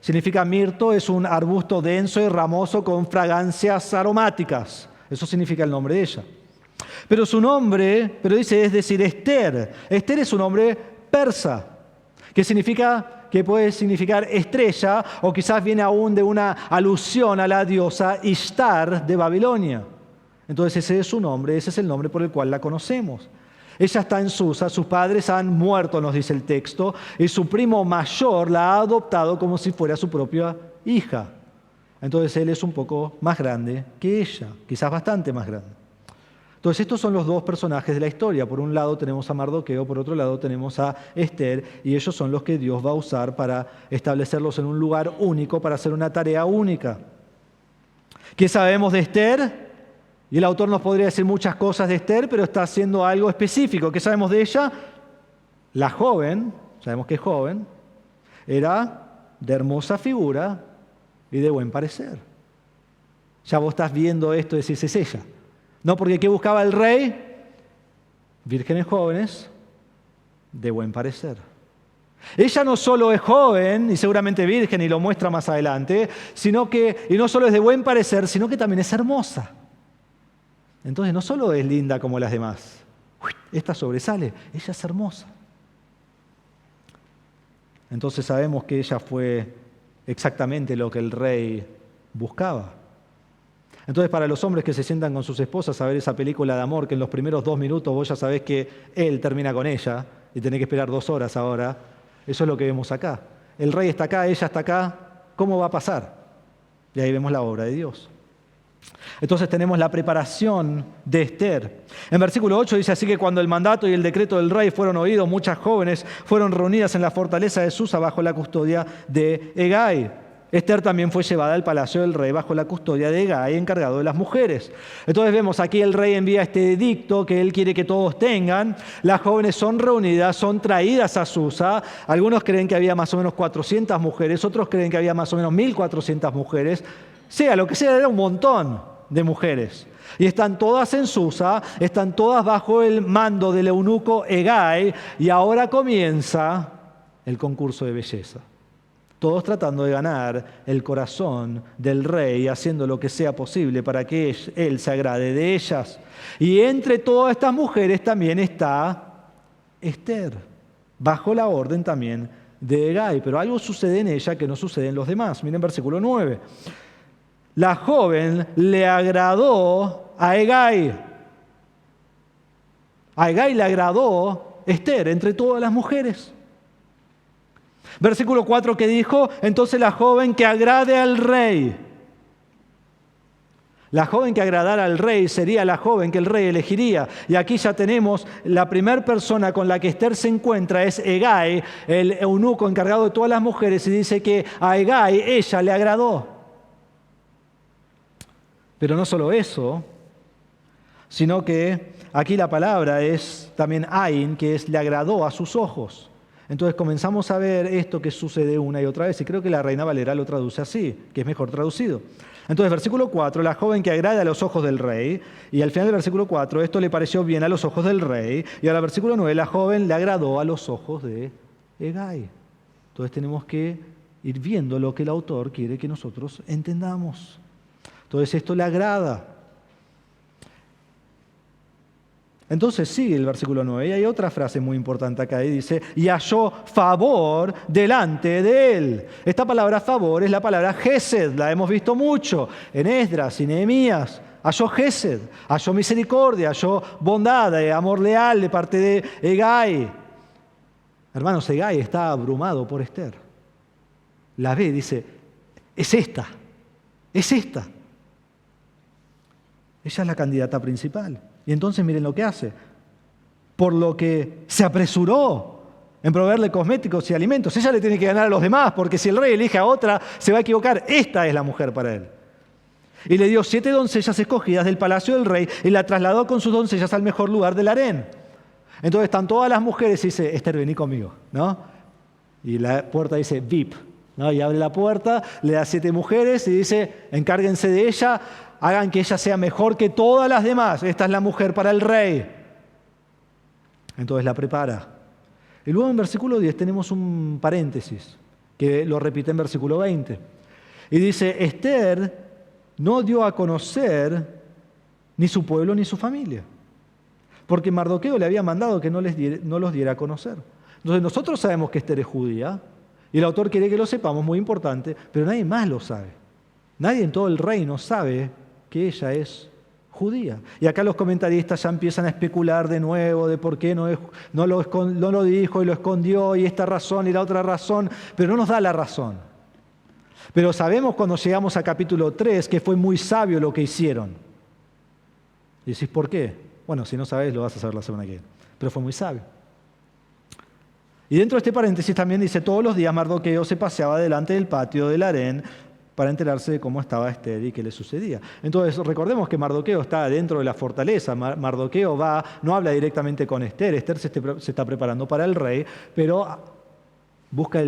Significa mirto, es un arbusto denso y ramoso con fragancias aromáticas. Eso significa el nombre de ella. Pero su nombre, es decir, Esther. Esther es un nombre persa, que puede significar estrella, o quizás viene aún de una alusión a la diosa Ishtar de Babilonia. Entonces ese es su nombre, ese es el nombre por el cual la conocemos. Ella está en Susa, sus padres han muerto, nos dice el texto, y su primo mayor la ha adoptado como si fuera su propia hija. Entonces él es un poco más grande que ella, quizás bastante más grande. Entonces estos son los dos personajes de la historia. Por un lado tenemos a Mardoqueo, por otro lado tenemos a Esther, y ellos son los que Dios va a usar para establecerlos en un lugar único, para hacer una tarea única. ¿Qué sabemos de Esther? Y el autor nos podría decir muchas cosas de Esther, pero está haciendo algo específico. ¿Qué sabemos de ella? La joven, sabemos que es joven, era de hermosa figura y de buen parecer. Ya vos estás viendo esto y decís, es ella. No, porque ¿qué buscaba el rey? Vírgenes jóvenes de buen parecer. Ella no solo es joven y seguramente virgen, y lo muestra más adelante, y no solo es de buen parecer, sino que también es hermosa. Entonces no solo es linda como las demás, esta sobresale, ella es hermosa. Entonces sabemos que ella fue exactamente lo que el rey buscaba. Entonces, para los hombres que se sientan con sus esposas a ver esa película de amor, que en los primeros 2 minutos vos ya sabés que él termina con ella y tenés que esperar 2 horas ahora, eso es lo que vemos acá. El rey está acá, ella está acá, ¿cómo va a pasar? Y ahí vemos la obra de Dios. Entonces tenemos la preparación de Ester. En versículo 8 dice así que cuando el mandato y el decreto del rey fueron oídos, muchas jóvenes fueron reunidas en la fortaleza de Susa bajo la custodia de Hegai. Ester también fue llevada al palacio del rey bajo la custodia de Hegai, encargado de las mujeres. Entonces vemos aquí el rey envía este edicto que él quiere que todos tengan. Las jóvenes son reunidas, son traídas a Susa. Algunos creen que había más o menos 400 mujeres, otros creen que había más o menos 1400 mujeres. Sea lo que sea, era un montón de mujeres. Y están todas en Susa, están todas bajo el mando del eunuco Hegai, y ahora comienza el concurso de belleza. Todos tratando de ganar el corazón del rey, haciendo lo que sea posible para que él se agrade de ellas. Y entre todas estas mujeres también está Ester, bajo la orden también de Hegai. Pero algo sucede en ella que no sucede en los demás. Miren versículo 9. La joven le agradó a Hegai. A Hegai le agradó Ester entre todas las mujeres. Versículo 4 que dijo, entonces la joven que agrade al rey. La joven que agradara al rey sería la joven que el rey elegiría. Y aquí ya tenemos la primera persona con la que Ester se encuentra, es Hegai, el eunuco encargado de todas las mujeres, y dice que a Hegai ella le agradó. Pero no solo eso, sino que aquí la palabra es también ain, que es le agradó a sus ojos. Entonces comenzamos a ver esto que sucede una y otra vez, y creo que la Reina Valera lo traduce así, que es mejor traducido. Entonces, versículo 4, la joven que agrade a los ojos del rey, y al final del versículo 4, esto le pareció bien a los ojos del rey, y ahora versículo 9, la joven le agradó a los ojos de Hegai. Entonces tenemos que ir viendo lo que el autor quiere que nosotros entendamos. Entonces esto le agrada. Entonces sigue el versículo 9 y hay otra frase muy importante acá y dice, y halló favor delante de él. Esta palabra favor es la palabra Gesed, la hemos visto mucho en Esdras y Nehemías. Halló Gesed, halló misericordia, halló bondad, amor leal de parte de Hegai. Hermanos, Hegai está abrumado por Ester. La ve y dice, es esta. Ella es la candidata principal. Y entonces miren lo que hace. Por lo que se apresuró en proveerle cosméticos y alimentos. Ella le tiene que ganar a los demás, porque si el rey elige a otra, se va a equivocar. Esta es la mujer para él. Y le dio 7 doncellas escogidas del palacio del rey y la trasladó con sus doncellas al mejor lugar del harén. Entonces están todas las mujeres y dice, Ester, vení conmigo, ¿no? Y la puerta dice, VIP, ¿no? Y abre la puerta, le da 7 mujeres y dice, encárguense de ella, hagan que ella sea mejor que todas las demás. Esta es la mujer para el rey. Entonces la prepara. Y luego en versículo 10 tenemos un paréntesis que lo repite en versículo 20. Y dice, Ester no dio a conocer ni su pueblo ni su familia, porque Mardoqueo le había mandado que no los diera a conocer. Entonces nosotros sabemos que Ester es judía y el autor quiere que lo sepamos, muy importante, pero nadie más lo sabe. Nadie en todo el reino sabe que ella es judía. Y acá los comentaristas ya empiezan a especular de nuevo de por qué no lo dijo y lo escondió y esta razón y la otra razón, pero no nos da la razón. Pero sabemos cuando llegamos a capítulo 3 que fue muy sabio lo que hicieron. Y decís, ¿por qué? Bueno, si no sabés lo vas a saber la semana que viene. Pero fue muy sabio. Y dentro de este paréntesis también dice, todos los días Mardoqueo se paseaba delante del patio del harén para enterarse de cómo estaba Ester y qué le sucedía. Entonces, recordemos que Mardoqueo está dentro de la fortaleza. Mardoqueo no habla directamente con Ester. Ester se está preparando para el rey, pero busca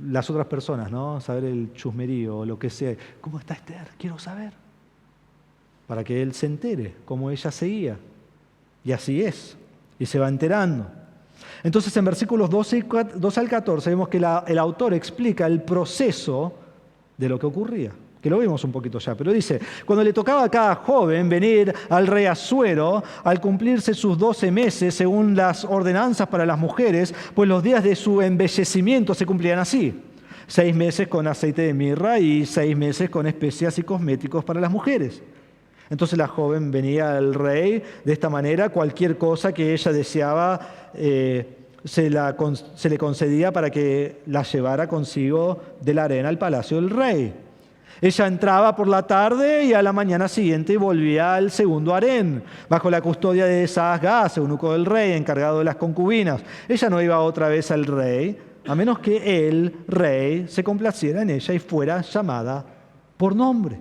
las otras personas, ¿no? Saber el chusmerío o lo que sea. ¿Cómo está Ester? Quiero saber. Para que él se entere cómo ella seguía. Y así es. Y se va enterando. Entonces, en versículos 12 al 14 vemos que el autor explica el proceso de lo que ocurría, que lo vimos un poquito ya, pero dice, cuando le tocaba a cada joven venir al rey Asuero, al cumplirse sus 12 meses, según las ordenanzas para las mujeres, pues los días de su embellecimiento se cumplían así. 6 meses con aceite de mirra y 6 meses con especias y cosméticos para las mujeres. Entonces la joven venía al rey de esta manera, cualquier cosa que ella deseaba se le concedía para que la llevara consigo del harén al palacio del rey. Ella entraba por la tarde y a la mañana siguiente volvía al segundo harén, bajo la custodia de Saasgaz, eunuco del rey, encargado de las concubinas. Ella no iba otra vez al rey, a menos que el rey se complaciera en ella y fuera llamada por nombre.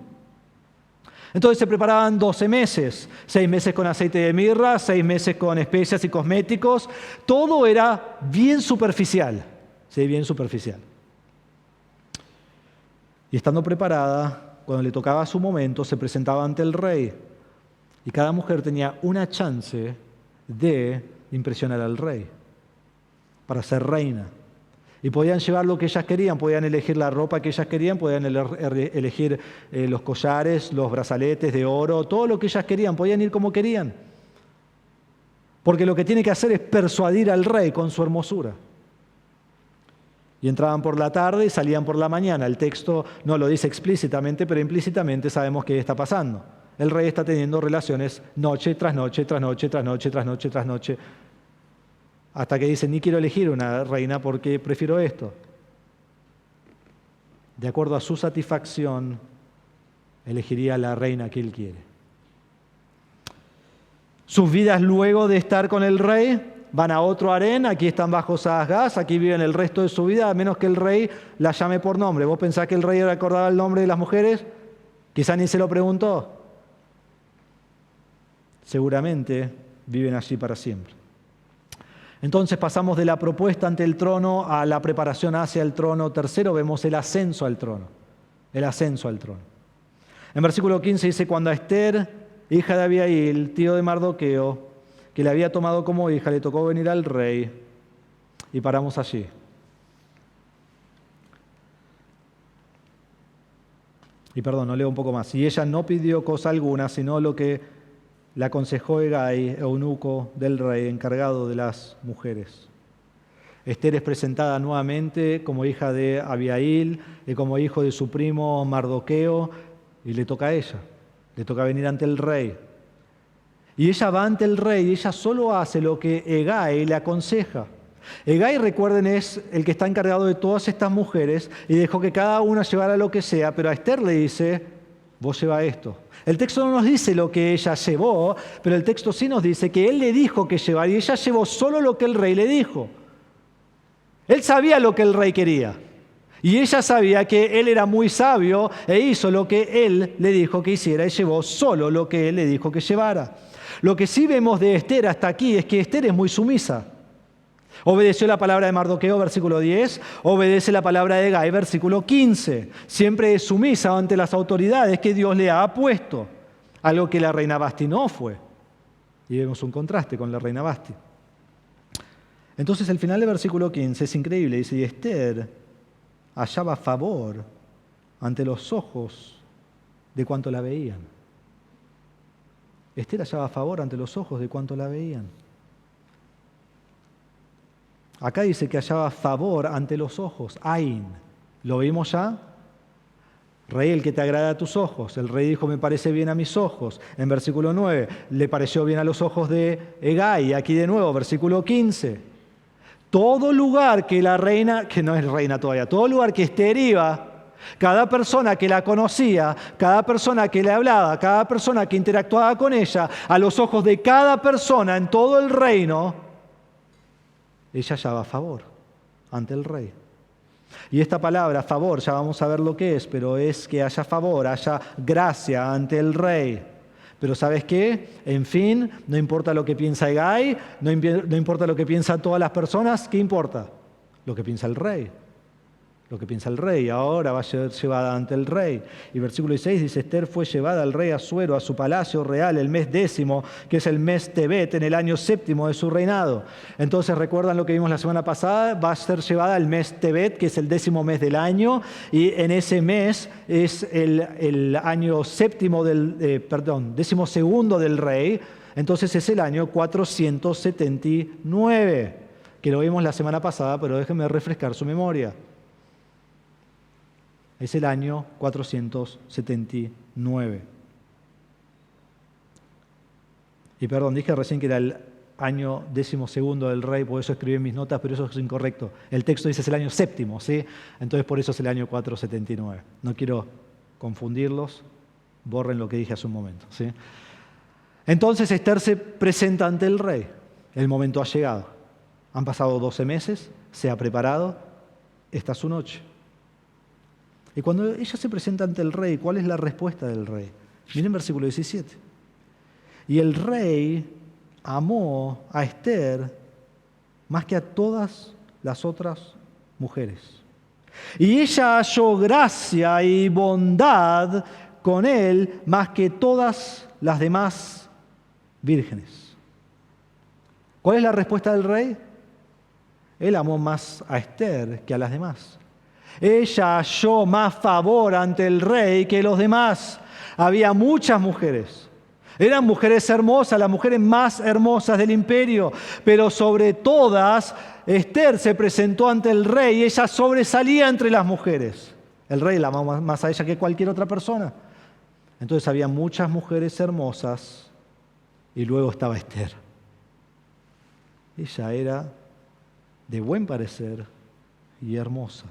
Entonces se preparaban 12 meses, 6 meses con aceite de mirra, 6 meses con especias y cosméticos. Todo era bien superficial, sí, bien superficial. Y estando preparada, cuando le tocaba su momento, se presentaba ante el rey. Y cada mujer tenía una chance de impresionar al rey para ser reina. Y podían llevar lo que ellas querían, podían elegir la ropa que ellas querían, podían elegir los collares, los brazaletes de oro, todo lo que ellas querían, podían ir como querían. Porque lo que tiene que hacer es persuadir al rey con su hermosura. Y entraban por la tarde y salían por la mañana. El texto no lo dice explícitamente, pero implícitamente sabemos qué está pasando. El rey está teniendo relaciones noche tras noche, tras noche, tras noche, tras noche, tras noche, hasta que dice, ni quiero elegir una reina porque prefiero esto. De acuerdo a su satisfacción, elegiría la reina que él quiere. Sus vidas luego de estar con el rey van a otro harén, aquí están bajo Saasgaz, aquí viven el resto de su vida, a menos que el rey la llame por nombre. ¿Vos pensás que el rey recordaba el nombre de las mujeres? Quizá ni se lo preguntó. Seguramente viven allí para siempre. Entonces pasamos de la propuesta ante el trono a la preparación hacia el trono. Tercero, vemos el ascenso al trono. El ascenso al trono. En versículo 15 dice, cuando a Esther, hija de Abihail, tío de Mardoqueo, que le había tomado como hija, le tocó venir al rey. Y paramos allí. Y perdón, no leo un poco más. Y ella no pidió cosa alguna, sino lo que le aconsejó Hegai, eunuco del rey, encargado de las mujeres. Esther es presentada nuevamente como hija de Abihail y como hijo de su primo Mardoqueo, y le toca a ella, le toca venir ante el rey. Y ella va ante el rey y ella solo hace lo que Hegai le aconseja. Hegai, recuerden, es el que está encargado de todas estas mujeres y dejó que cada una llevara lo que sea, pero a Esther le dice, vos lleva esto. El texto no nos dice lo que ella llevó, pero el texto sí nos dice que él le dijo que llevar y ella llevó solo lo que el rey le dijo. Él sabía lo que el rey quería y ella sabía que él era muy sabio e hizo lo que él le dijo que hiciera y llevó solo lo que él le dijo que llevara. Lo que sí vemos de Esther hasta aquí es que Esther es muy sumisa. Obedeció la palabra de Mardoqueo, versículo 10, obedece la palabra de Hegai, versículo 15. Siempre es sumisa ante las autoridades que Dios le ha puesto, algo que la reina Vasti no fue. Y vemos un contraste con la reina Vasti. Entonces el final del versículo 15 es increíble, dice, y Esther hallaba favor ante los ojos de cuanto la veían. Esther hallaba favor ante los ojos de cuanto la veían. Acá dice que hallaba favor ante los ojos. Ain. ¿Lo vimos ya? Rey, el que te agrada a tus ojos. El rey dijo, me parece bien a mis ojos. En versículo 9, le pareció bien a los ojos de Hegai. Aquí de nuevo, versículo 15. Todo lugar que la reina, que no es reina todavía, todo lugar que Esther iba, cada persona que la conocía, cada persona que le hablaba, cada persona que interactuaba con ella, a los ojos de cada persona en todo el reino, ella hallaba favor ante el rey. Y esta palabra, favor, ya vamos a ver lo que es, pero es que haya favor, haya gracia ante el rey. Pero ¿sabes qué? En fin, no importa lo que piensa Hegai, no importa lo que piensan todas las personas, ¿qué importa? Lo que piensa el rey. Lo que piensa el rey, ahora va a ser llevada ante el rey. Y versículo 16 dice, Esther fue llevada al rey Asuero a su palacio real el mes 10º, que es el mes Tebet, en el año 7º de su reinado. Entonces, ¿recuerdan lo que vimos la semana pasada? Va a ser llevada al mes Tebet, que es el 10º mes del año, y en ese mes es el año 12º del rey, entonces es el año 479, que lo vimos la semana pasada, pero déjenme refrescar su memoria. Es el año 479. Y perdón, dije recién que era el año 12º del rey, por eso escribí en mis notas, pero eso es incorrecto. El texto dice es el año 7º, ¿sí? Entonces por eso es el año 479. No quiero confundirlos, borren lo que dije hace un momento, ¿sí? Entonces Esther se presenta ante el rey. El momento ha llegado. Han pasado 12 meses, se ha preparado, esta es su noche. Y cuando ella se presenta ante el rey, ¿cuál es la respuesta del rey? Miren versículo 17. Y el rey amó a Esther más que a todas las otras mujeres. Y ella halló gracia y bondad con él más que todas las demás vírgenes. ¿Cuál es la respuesta del rey? Él amó más a Esther que a las demás. Ella halló más favor ante el rey que los demás. Había muchas mujeres. Eran mujeres hermosas, las mujeres más hermosas del imperio, pero sobre todas, Esther se presentó ante el rey y ella sobresalía entre las mujeres. El rey la amaba más a ella que cualquier otra persona. Entonces había muchas mujeres hermosas y luego estaba Esther. Ella era de buen parecer y hermosa.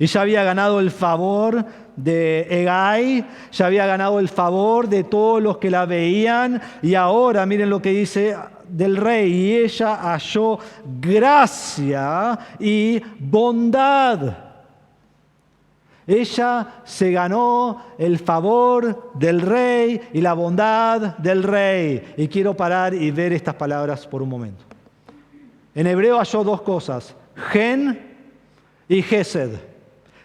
Ella había ganado el favor de Hegai, ya había ganado el favor de todos los que la veían, y ahora miren lo que dice del rey: y ella halló gracia y bondad. Ella se ganó el favor del rey y la bondad del rey. Y quiero parar y ver estas palabras por un momento. En hebreo halló dos cosas: gen y gesed.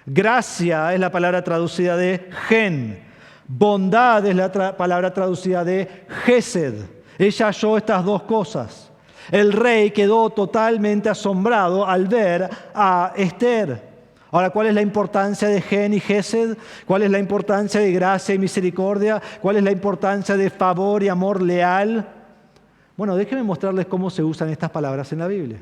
Gracia es la palabra traducida de gen. Bondad es la palabra traducida de gesed. Ella halló estas dos cosas. El rey quedó totalmente asombrado al ver a Esther. Ahora, ¿cuál es la importancia de gen y gesed? ¿Cuál es la importancia de gracia y misericordia? ¿Cuál es la importancia de favor y amor leal? Bueno, déjenme mostrarles cómo se usan estas palabras en la Biblia.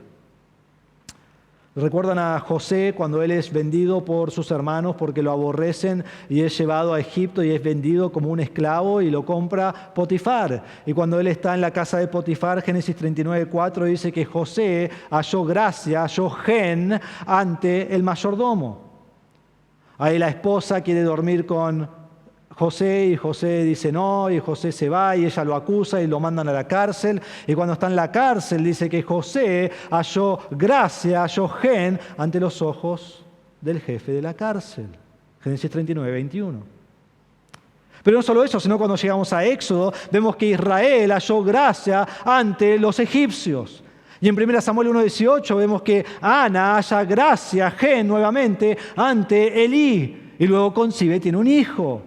¿Recuerdan a José cuando él es vendido por sus hermanos porque lo aborrecen y es llevado a Egipto y es vendido como un esclavo y lo compra Potifar? Y cuando él está en la casa de Potifar, Génesis 39:4 dice que José halló gracia, halló gen ante el mayordomo. Ahí la esposa quiere dormir con José y José dice no, y José se va y ella lo acusa y lo mandan a la cárcel. Y cuando está en la cárcel dice que José halló gracia, halló gen ante los ojos del jefe de la cárcel. Génesis 39:21. Pero no solo eso, sino cuando llegamos a Éxodo vemos que Israel halló gracia ante los egipcios. Y en 1 Samuel 1:18 vemos que Ana halla gracia, gen nuevamente, ante Elí. Y luego concibe, tiene un hijo.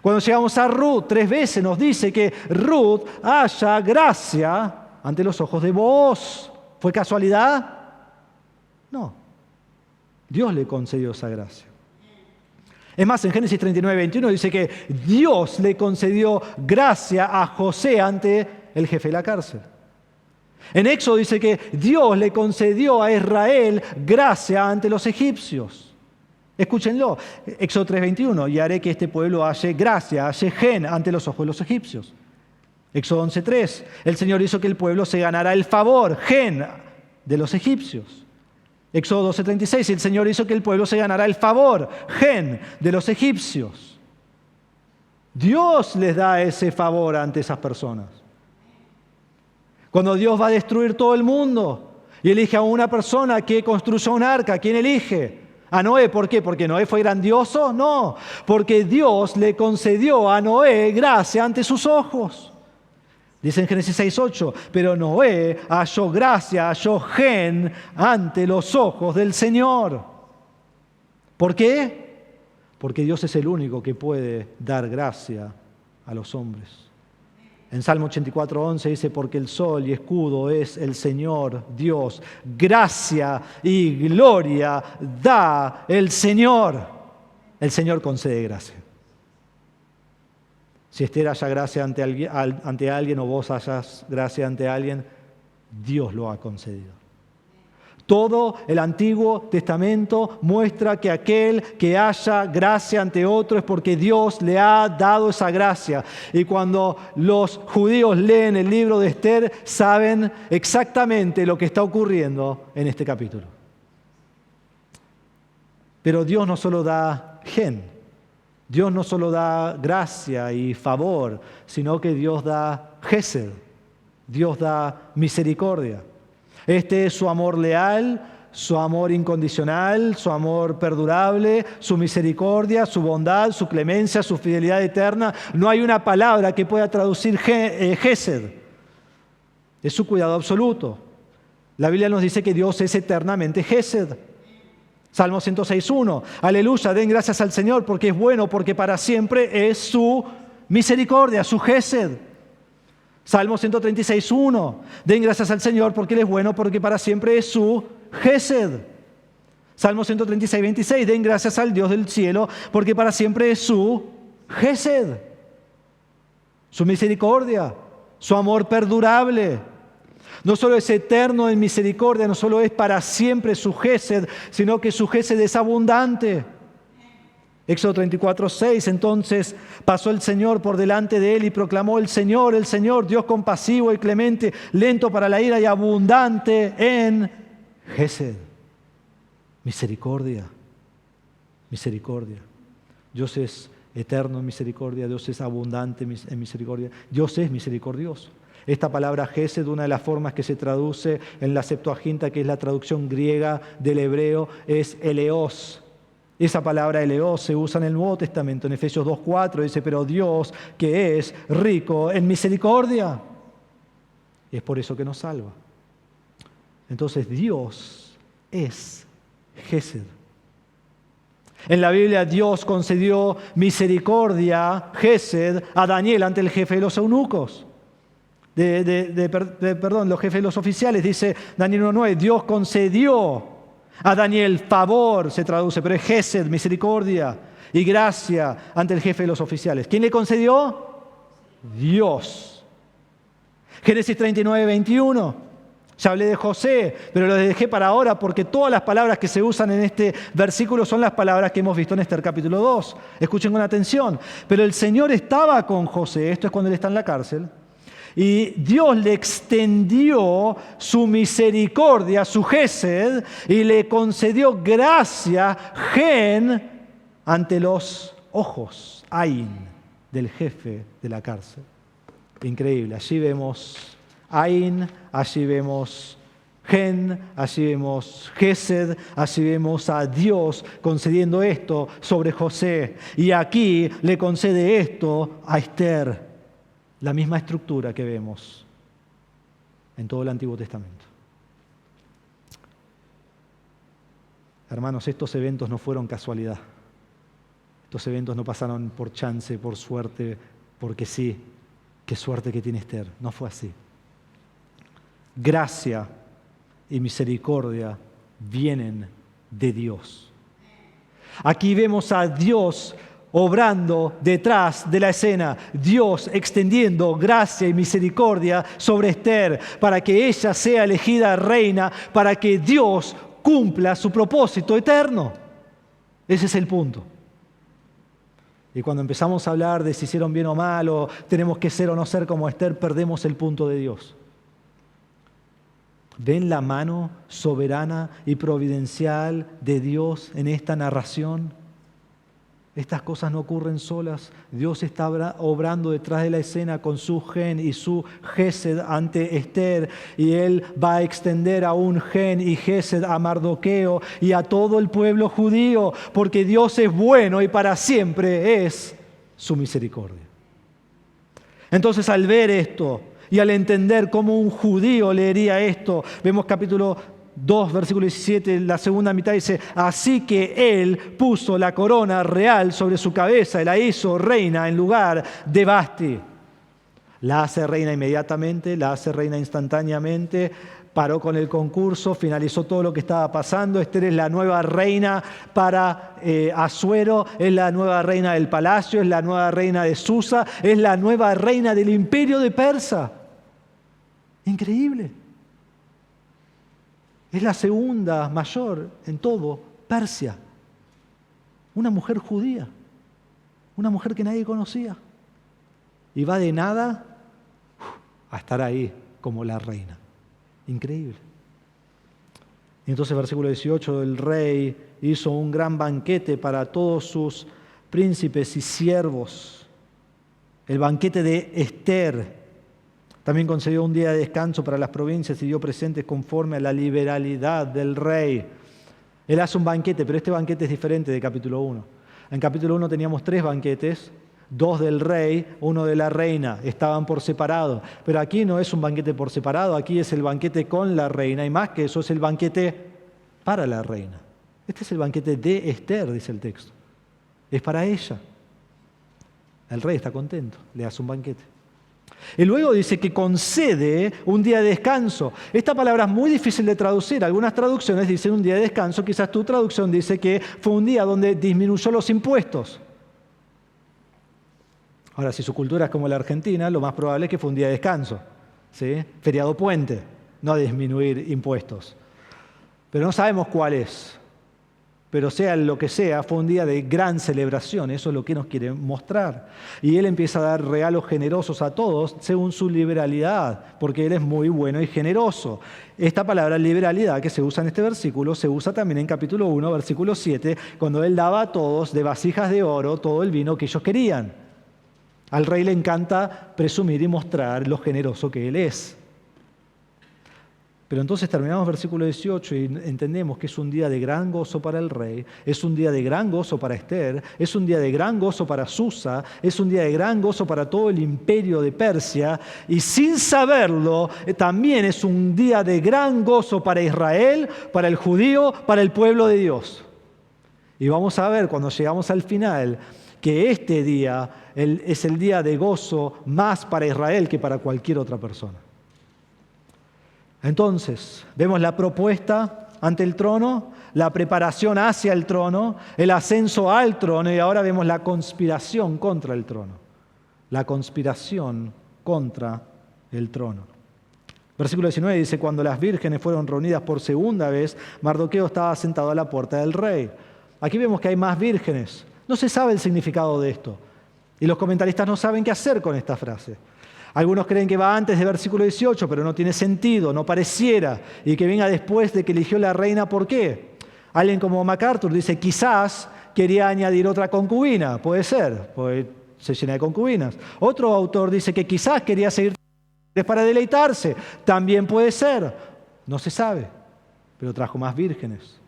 Cuando llegamos a Ruth, 3 veces nos dice que Ruth halla gracia ante los ojos de Booz. ¿Fue casualidad? No. Dios le concedió esa gracia. Es más, en Génesis 39:21 dice que Dios le concedió gracia a José ante el jefe de la cárcel. En Éxodo dice que Dios le concedió a Israel gracia ante los egipcios. Escúchenlo, Éxodo 3:21, y haré que este pueblo halle gracia, halle gen ante los ojos de los egipcios. Éxodo 11:3, el Señor hizo que el pueblo se ganara el favor, gen, de los egipcios. Éxodo 12:36, el Señor hizo que el pueblo se ganara el favor, gen, de los egipcios. Dios les da ese favor ante esas personas. Cuando Dios va a destruir todo el mundo y elige a una persona que construya un arca, ¿quién elige? A Noé. ¿Por qué? ¿Porque Noé fue grandioso? No, porque Dios le concedió a Noé gracia ante sus ojos. Dice en Génesis 6:8, pero Noé halló gracia, halló gen ante los ojos del Señor. ¿Por qué? Porque Dios es el único que puede dar gracia a los hombres. En Salmo 84:11 dice, porque el sol y escudo es el Señor Dios. Gracia y gloria da el Señor. El Señor concede gracia. Si Esther haya gracia ante alguien o vos hayas gracia ante alguien, Dios lo ha concedido. Todo el Antiguo Testamento muestra que aquel que haya gracia ante otro es porque Dios le ha dado esa gracia. Y cuando los judíos leen el libro de Esther, saben exactamente lo que está ocurriendo en este capítulo. Pero Dios no solo da gen, Dios no solo da gracia y favor, sino que Dios da gesed, Dios da misericordia. Este es su amor leal, su amor incondicional, su amor perdurable, su misericordia, su bondad, su clemencia, su fidelidad eterna. No hay una palabra que pueda traducir gesed. Es su cuidado absoluto. La Biblia nos dice que Dios es eternamente gesed. Salmo 106.1. Aleluya, den gracias al Señor porque es bueno, porque para siempre es su misericordia, su gesed. Salmo 136.1. Den gracias al Señor porque Él es bueno, porque para siempre es su gesed. Salmo 136.26. Den gracias al Dios del cielo porque para siempre es su gesed. Su misericordia, su amor perdurable. No solo es eterno en misericordia, no solo es para siempre su gesed, sino que su gesed es abundante. Éxodo 34.6, entonces pasó el Señor por delante de él y proclamó: el Señor, Dios compasivo y clemente, lento para la ira y abundante en gesed. Misericordia, misericordia. Dios es eterno en misericordia, Dios es abundante en misericordia, Dios es misericordioso. Esta palabra gesed, una de las formas que se traduce en la Septuaginta, que es la traducción griega del hebreo, es eleos. Esa palabra eleos se usa en el Nuevo Testamento, en Efesios 2.4, dice: pero Dios, que es rico en misericordia. Y es por eso que nos salva. Entonces Dios es gesed. En la Biblia Dios concedió misericordia, gesed, a Daniel ante el jefe de los eunucos. Los jefes de los oficiales, dice Daniel 1.9, Dios concedió a Daniel favor, se traduce, pero es gesed, misericordia y gracia ante el jefe de los oficiales. ¿Quién le concedió? Dios. Génesis 39.21. Ya hablé de José, pero lo dejé para ahora porque todas las palabras que se usan en este versículo son las palabras que hemos visto en Esther capítulo 2. Escuchen con atención. Pero el Señor estaba con José, esto es cuando él está en la cárcel, y Dios le extendió su misericordia, su gesed, y le concedió gracia, gen, ante los ojos, ain, del jefe de la cárcel. Increíble. Allí vemos ain, allí vemos gen, allí vemos gesed, allí vemos a Dios concediendo esto sobre José. Y aquí le concede esto a Esther. La misma estructura que vemos en todo el Antiguo Testamento. Hermanos, estos eventos no fueron casualidad. Estos eventos no pasaron por chance, por suerte, porque sí. Qué suerte que tiene Esther. No fue así. Gracia y misericordia vienen de Dios. Aquí vemos a Dios obrando detrás de la escena, Dios extendiendo gracia y misericordia sobre Esther para que ella sea elegida reina, para que Dios cumpla su propósito eterno. Ese es el punto. Y cuando empezamos a hablar de si hicieron bien o mal, o tenemos que ser o no ser como Esther, perdemos el punto de Dios. ¿Ven la mano soberana y providencial de Dios en esta narración? Estas cosas no ocurren solas. Dios está obrando detrás de la escena con su gen y su gesed ante Esther. Y Él va a extender a un gen y gesed a Mardoqueo y a todo el pueblo judío. Porque Dios es bueno y para siempre es su misericordia. Entonces, al ver esto y al entender cómo un judío leería esto, vemos capítulo 2, versículo 17, la segunda mitad dice: así que él puso la corona real sobre su cabeza y la hizo reina en lugar de Vasti. La hace reina inmediatamente, la hace reina instantáneamente, paró con el concurso, finalizó todo lo que estaba pasando. Esther es la nueva reina para Asuero, es la nueva reina del palacio, es la nueva reina de Susa, es la nueva reina del imperio de Persa. Increíble. Es la segunda mayor en todo, Persia. Una mujer judía, una mujer que nadie conocía. Y va de nada a estar ahí como la reina. Increíble. Y entonces, versículo 18, el rey hizo un gran banquete para todos sus príncipes y siervos. El banquete de Ester. También concedió un día de descanso para las provincias y dio presentes conforme a la liberalidad del rey. Él hace un banquete, pero este banquete es diferente de capítulo 1. En capítulo 1 teníamos 3 banquetes, 2 del rey, 1 de la reina, estaban por separado. Pero aquí no es un banquete por separado, aquí es el banquete con la reina, y más que eso es el banquete para la reina. Este es el banquete de Ester, dice el texto. Es para ella. El rey está contento, le hace un banquete. Y luego dice que concede un día de descanso. Esta palabra es muy difícil de traducir. Algunas traducciones dicen un día de descanso. Quizás tu traducción dice que fue un día donde disminuyó los impuestos. Ahora, si su cultura es como la Argentina, lo más probable es que fue un día de descanso, ¿sí? Feriado puente, no disminuir impuestos. Pero no sabemos cuál es. Pero sea lo que sea, fue un día de gran celebración. Eso es lo que nos quiere mostrar. Y él empieza a dar regalos generosos a todos según su liberalidad, porque él es muy bueno y generoso. Esta palabra liberalidad que se usa en este versículo se usa también en capítulo 1, versículo 7, cuando él daba a todos de vasijas de oro todo el vino que ellos querían. Al rey le encanta presumir y mostrar lo generoso que él es. Pero entonces terminamos versículo 18 y entendemos que es un día de gran gozo para el rey, es un día de gran gozo para Ester, es un día de gran gozo para Susa, es un día de gran gozo para todo el imperio de Persia, y sin saberlo también es un día de gran gozo para Israel, para el judío, para el pueblo de Dios. Y vamos a ver cuando llegamos al final que este día es el día de gozo más para Israel que para cualquier otra persona. Entonces, vemos la propuesta ante el trono, la preparación hacia el trono, el ascenso al trono, y ahora vemos la conspiración contra el trono. La conspiración contra el trono. Versículo 19 dice, cuando las vírgenes fueron reunidas por segunda vez, Mardoqueo estaba sentado a la puerta del rey. Aquí vemos que hay más vírgenes. No se sabe el significado de esto. Y los comentaristas no saben qué hacer con esta frase. Algunos creen que va antes del versículo 18, pero no tiene sentido, no pareciera, y que venga después de que eligió la reina. ¿Por qué? Alguien como MacArthur dice, quizás quería añadir otra concubina. Puede ser, pues se llena de concubinas. Otro autor dice que quizás quería seguir para deleitarse. También puede ser. No se sabe, pero trajo más vírgenes.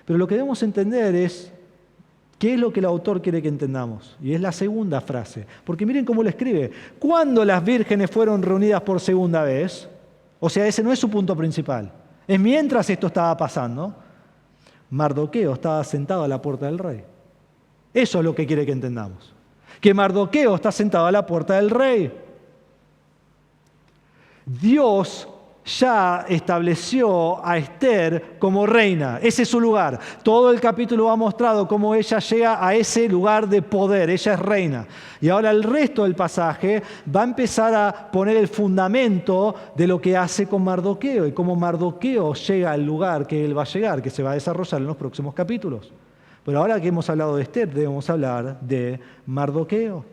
Pero lo que debemos entender es ¿qué es lo que el autor quiere que entendamos? Y es la segunda frase. Porque miren cómo lo escribe. Cuando las vírgenes fueron reunidas por segunda vez, o sea, ese no es su punto principal. Es mientras esto estaba pasando, Mardoqueo estaba sentado a la puerta del rey. Eso es lo que quiere que entendamos. Que Mardoqueo está sentado a la puerta del rey. Dios ya estableció a Ester como reina. Ese es su lugar. Todo el capítulo ha mostrado cómo ella llega a ese lugar de poder. Ella es reina. Y ahora el resto del pasaje va a empezar a poner el fundamento de lo que hace con Mardoqueo y cómo Mardoqueo llega al lugar que él va a llegar, que se va a desarrollar en los próximos capítulos. Pero ahora que hemos hablado de Ester, debemos hablar de Mardoqueo.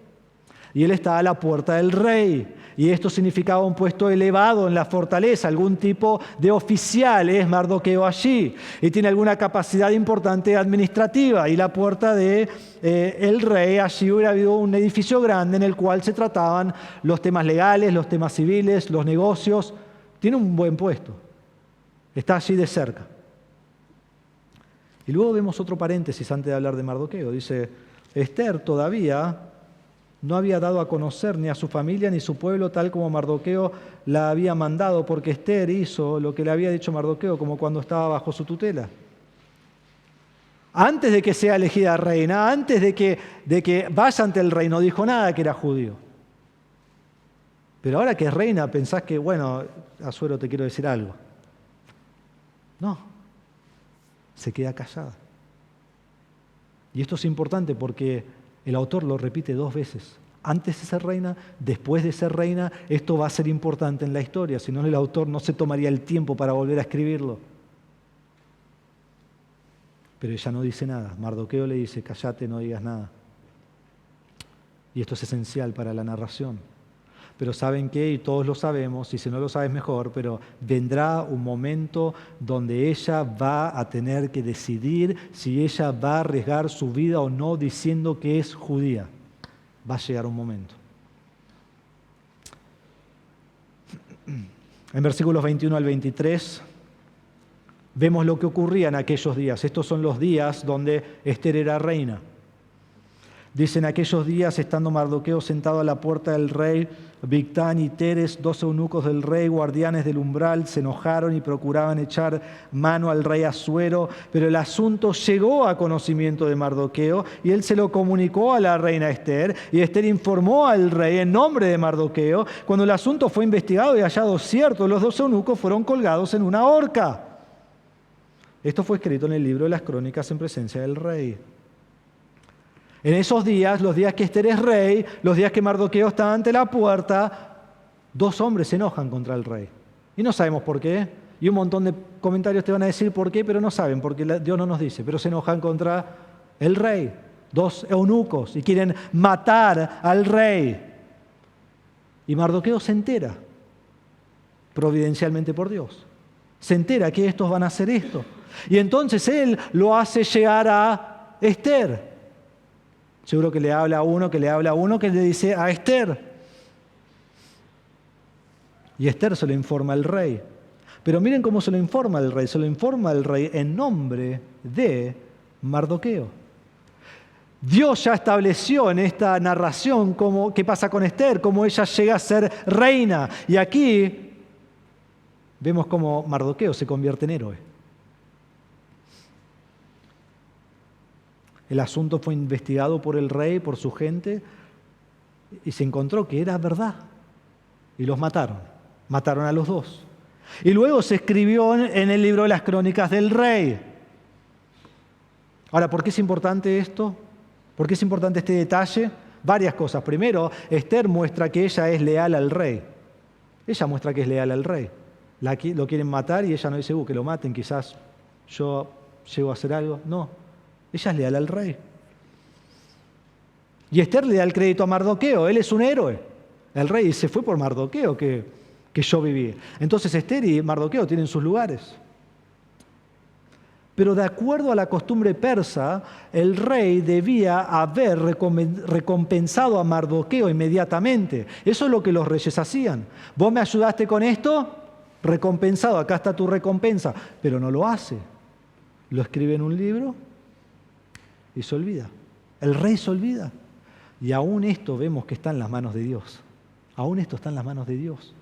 Y él está a la puerta del rey. Y esto significaba un puesto elevado en la fortaleza, algún tipo de oficial es Mardoqueo allí. Y tiene alguna capacidad importante administrativa. Y la puerta del rey, allí hubiera habido un edificio grande en el cual se trataban los temas legales, los temas civiles, los negocios. Tiene un buen puesto. Está allí de cerca. Y luego vemos otro paréntesis antes de hablar de Mardoqueo. Dice, Ester todavía no había dado a conocer ni a su familia ni a su pueblo tal como Mardoqueo la había mandado, porque Ester hizo lo que le había dicho Mardoqueo como cuando estaba bajo su tutela. Antes de que sea elegida reina, antes de que vaya ante el rey, no dijo nada que era judío. Pero ahora que es reina, pensás que, bueno, Asuero, te quiero decir algo. No, se queda callada. Y esto es importante porque el autor lo repite 2 veces. Antes de ser reina, después de ser reina, esto va a ser importante en la historia. Si no, el autor no se tomaría el tiempo para volver a escribirlo. Pero ella no dice nada. Mardoqueo le dice, cállate, no digas nada. Y esto es esencial para la narración. Pero ¿saben qué? Y todos lo sabemos, y si no lo sabes mejor, pero vendrá un momento donde ella va a tener que decidir si ella va a arriesgar su vida o no diciendo que es judía. Va a llegar un momento. En versículos 21 al 23 vemos lo que ocurría en aquellos días. Estos son los días donde Ester era reina. Dice, en aquellos días, estando Mardoqueo sentado a la puerta del rey, Bigtán y Teres, 2 eunucos del rey, guardianes del umbral, se enojaron y procuraban echar mano al rey Asuero, pero el asunto llegó a conocimiento de Mardoqueo y él se lo comunicó a la reina Ester, y Ester informó al rey en nombre de Mardoqueo. Cuando el asunto fue investigado y hallado cierto, los 2 eunucos fueron colgados en una horca. Esto fue escrito en el libro de las Crónicas en presencia del rey. En esos días, los días que Ester es rey, los días que Mardoqueo está ante la puerta, 2 hombres se enojan contra el rey. Y no sabemos por qué. Y un montón de comentarios te van a decir por qué, pero no saben, porque Dios no nos dice. Pero se enojan contra el rey. 2 eunucos y quieren matar al rey. Y Mardoqueo se entera, providencialmente por Dios. Se entera que estos van a hacer esto. Y entonces él lo hace llegar a Ester. Seguro que le habla a uno, que le dice a Ester. Y Ester se lo informa al rey. Pero miren cómo se lo informa al rey. Se lo informa al rey en nombre de Mardoqueo. Dios ya estableció en esta narración qué pasa con Ester, cómo ella llega a ser reina. Y aquí vemos cómo Mardoqueo se convierte en héroe. El asunto fue investigado por el rey, por su gente, y se encontró que era verdad. Y los mataron. Mataron a los 2. Y luego se escribió en el libro de las Crónicas del rey. Ahora, ¿por qué es importante esto? ¿Por qué es importante este detalle? Varias cosas. Primero, Ester muestra que ella es leal al rey. Ella muestra que es leal al rey. Lo quieren matar y ella no dice, que lo maten, quizás yo llego a hacer algo. No. Ella es leal al rey. Y Ester le da el crédito a Mardoqueo. Él es un héroe. El rey se fue por Mardoqueo que yo viví. Entonces Ester y Mardoqueo tienen sus lugares. Pero de acuerdo a la costumbre persa, el rey debía haber recompensado a Mardoqueo inmediatamente. Eso es lo que los reyes hacían. Vos me ayudaste con esto, recompensado, acá está tu recompensa. Pero no lo hace. Lo escribe en un libro y se olvida. El rey se olvida. Y aún esto vemos que está en las manos de Dios. Aún esto está en las manos de Dios.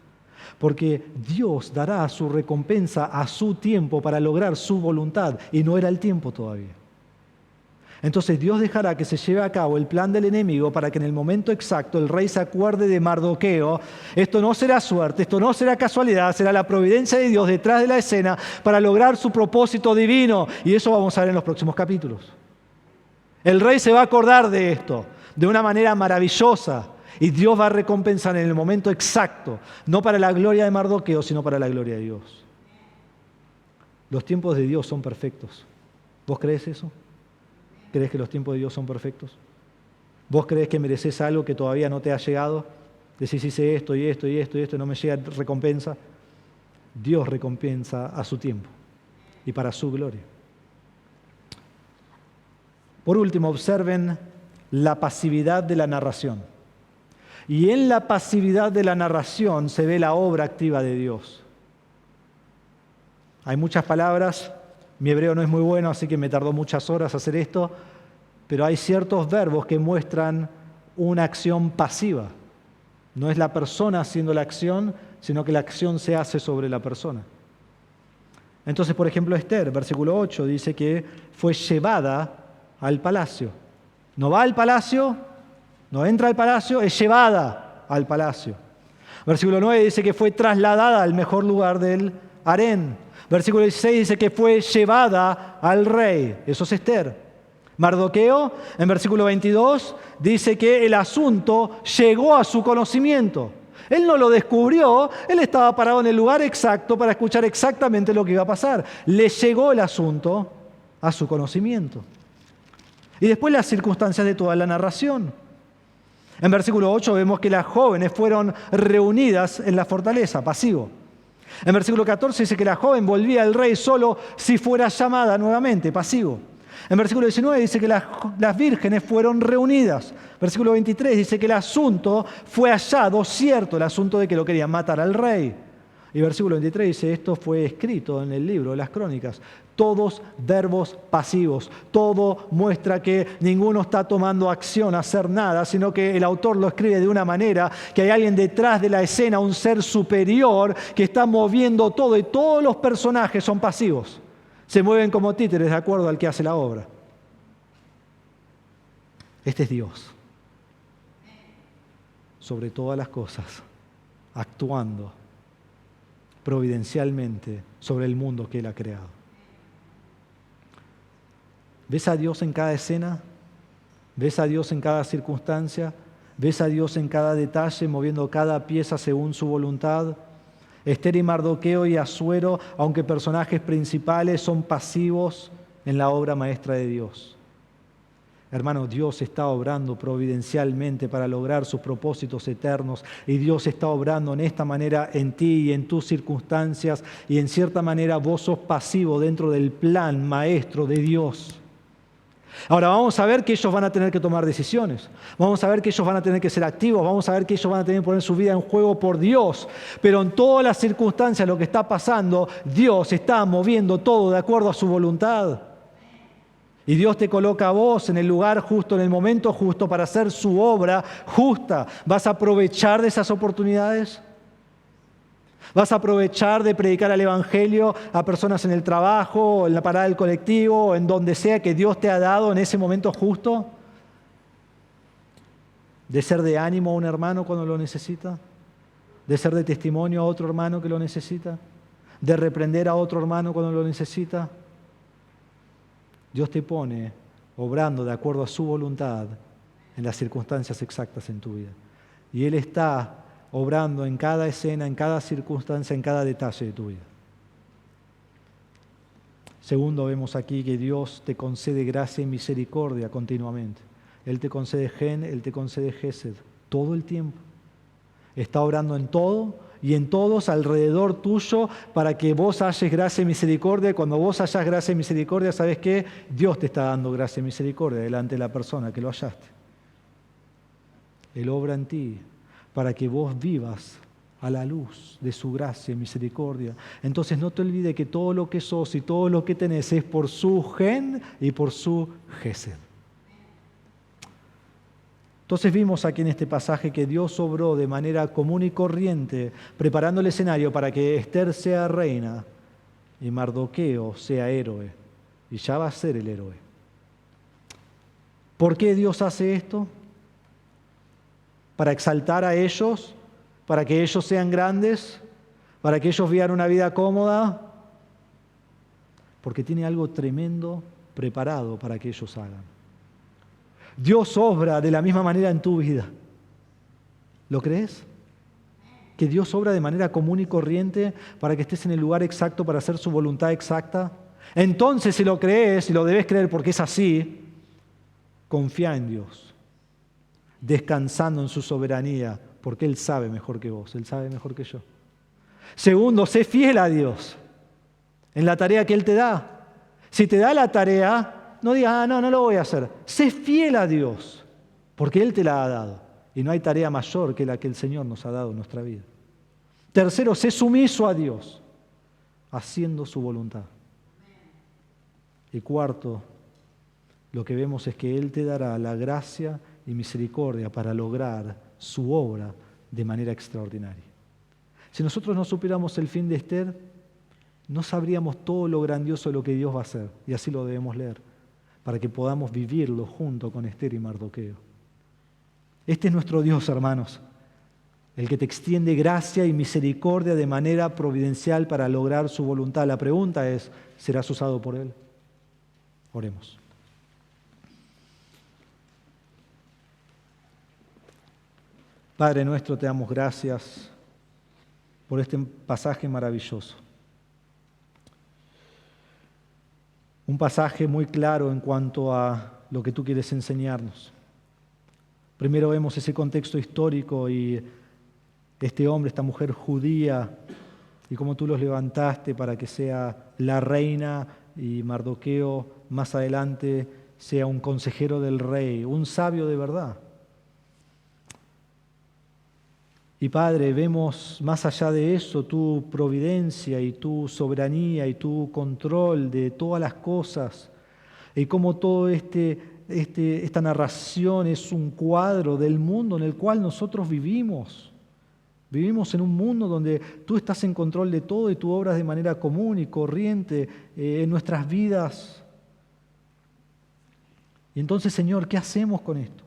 Porque Dios dará su recompensa a su tiempo para lograr su voluntad. Y no era el tiempo todavía. Entonces Dios dejará que se lleve a cabo el plan del enemigo para que en el momento exacto el rey se acuerde de Mardoqueo. Esto no será suerte, esto no será casualidad, será la providencia de Dios detrás de la escena para lograr su propósito divino. Y eso vamos a ver en los próximos capítulos. El rey se va a acordar de esto de una manera maravillosa y Dios va a recompensar en el momento exacto, no para la gloria de Mardoqueo, sino para la gloria de Dios. Los tiempos de Dios son perfectos. ¿Vos crees eso? ¿Crees que los tiempos de Dios son perfectos? ¿Vos crees que mereces algo que todavía no te ha llegado? Decís, hice esto y esto y esto y esto, no me llega recompensa. Dios recompensa a su tiempo y para su gloria. Por último, observen la pasividad de la narración. Y en la pasividad de la narración se ve la obra activa de Dios. Hay muchas palabras, mi hebreo no es muy bueno, así que me tardó muchas horas hacer esto, pero hay ciertos verbos que muestran una acción pasiva. No es la persona haciendo la acción, sino que la acción se hace sobre la persona. Entonces, por ejemplo, Ester, versículo 8, dice que fue llevada al palacio. No va al palacio, no entra al palacio, es llevada al palacio. Versículo 9 dice que fue trasladada al mejor lugar del harén. Versículo 16 dice que fue llevada al rey. Eso es Ester. Mardoqueo, en versículo 22, dice que el asunto llegó a su conocimiento. Él no lo descubrió, él estaba parado en el lugar exacto para escuchar exactamente lo que iba a pasar. Le llegó el asunto a su conocimiento. Y después las circunstancias de toda la narración. En versículo 8 vemos que las jóvenes fueron reunidas en la fortaleza, pasivo. En versículo 14 dice que la joven volvía al rey solo si fuera llamada nuevamente, pasivo. En versículo 19 dice que las vírgenes fueron reunidas. Versículo 23 dice que el asunto fue hallado cierto, el asunto de que lo querían matar al rey. Y versículo 23 dice, esto fue escrito en el libro de las crónicas. Todos verbos pasivos. Todo muestra que ninguno está tomando acción a hacer nada, sino que el autor lo escribe de una manera que hay alguien detrás de la escena, un ser superior que está moviendo todo y todos los personajes son pasivos. Se mueven como títeres de acuerdo al que hace la obra. Este es Dios. Sobre todas las cosas, actuando providencialmente sobre el mundo que Él ha creado. ¿Ves a Dios en cada escena? ¿Ves a Dios en cada circunstancia? ¿Ves a Dios en cada detalle, moviendo cada pieza según su voluntad? Esther y Mardoqueo y Asuero, aunque personajes principales, son pasivos en la obra maestra de Dios. Hermano, Dios está obrando providencialmente para lograr sus propósitos eternos y Dios está obrando en esta manera en ti y en tus circunstancias y en cierta manera vos sos pasivo dentro del plan maestro de Dios. Ahora vamos a ver que ellos van a tener que tomar decisiones, vamos a ver que ellos van a tener que ser activos, vamos a ver que ellos van a tener que poner su vida en juego por Dios, pero en todas las circunstancias lo que está pasando, Dios está moviendo todo de acuerdo a su voluntad. Y Dios te coloca a vos en el lugar justo, en el momento justo para hacer su obra justa. ¿Vas a aprovechar de esas oportunidades? ¿Vas a aprovechar de predicar el Evangelio a personas en el trabajo, en la parada del colectivo, en donde sea que Dios te ha dado en ese momento justo? ¿De ser de ánimo a un hermano cuando lo necesita? ¿De ser de testimonio a otro hermano que lo necesita? ¿De reprender a otro hermano cuando lo necesita? Dios te pone obrando de acuerdo a su voluntad en las circunstancias exactas en tu vida. Y Él está obrando en cada escena, en cada circunstancia, en cada detalle de tu vida. Segundo, vemos aquí que Dios te concede gracia y misericordia continuamente. Él te concede gen, Él te concede gesed, todo el tiempo. Está obrando en todo y en todos alrededor tuyo para que vos halles gracia y misericordia. Y cuando vos hallas gracia y misericordia, ¿sabes qué? Dios te está dando gracia y misericordia delante de la persona que lo hallaste. Él obra en ti para que vos vivas a la luz de su gracia y misericordia. Entonces no te olvides que todo lo que sos y todo lo que tenés es por su gen y por su gesed. Entonces vimos aquí en este pasaje que Dios obró de manera común y corriente, preparando el escenario para que Esther sea reina y Mardoqueo sea héroe. Y ya va a ser el héroe. ¿Por qué Dios hace esto? ¿Para exaltar a ellos? ¿Para que ellos sean grandes? ¿Para que ellos vivan una vida cómoda? Porque tiene algo tremendo preparado para que ellos hagan. Dios obra de la misma manera en tu vida. ¿Lo crees? Que Dios obra de manera común y corriente para que estés en el lugar exacto para hacer su voluntad exacta. Entonces, si lo crees, y lo debes creer porque es así, confía en Dios, descansando en su soberanía, porque Él sabe mejor que vos, Él sabe mejor que yo. Segundo, sé fiel a Dios en la tarea que Él te da. Si te da la tarea, no digas, no lo voy a hacer. Sé fiel a Dios, porque Él te la ha dado. Y no hay tarea mayor que la que el Señor nos ha dado en nuestra vida. Tercero, sé sumiso a Dios, haciendo su voluntad. Y cuarto, lo que vemos es que Él te dará la gracia y misericordia para lograr su obra de manera extraordinaria. Si nosotros no supiéramos el fin de Esther, no sabríamos todo lo grandioso de lo que Dios va a hacer. Y así lo debemos leer, para que podamos vivirlo junto con Esther y Mardoqueo. Este es nuestro Dios, hermanos, el que te extiende gracia y misericordia de manera providencial para lograr su voluntad. La pregunta es, ¿serás usado por Él? Oremos. Padre nuestro, te damos gracias por este pasaje maravilloso. un pasaje muy claro en cuanto a lo que tú quieres enseñarnos. Primero vemos ese contexto histórico y este hombre, esta mujer judía, y cómo tú los levantaste para que sea la reina y Mardoqueo más adelante sea un consejero del rey, un sabio de verdad. Y Padre, vemos más allá de eso tu providencia y tu soberanía y tu control de todas las cosas y cómo todo esta narración es un cuadro del mundo en el cual nosotros vivimos. Vivimos en un mundo donde tú estás en control de todo y tú obras de manera común y corriente en nuestras vidas. Y entonces, Señor, ¿qué hacemos con esto?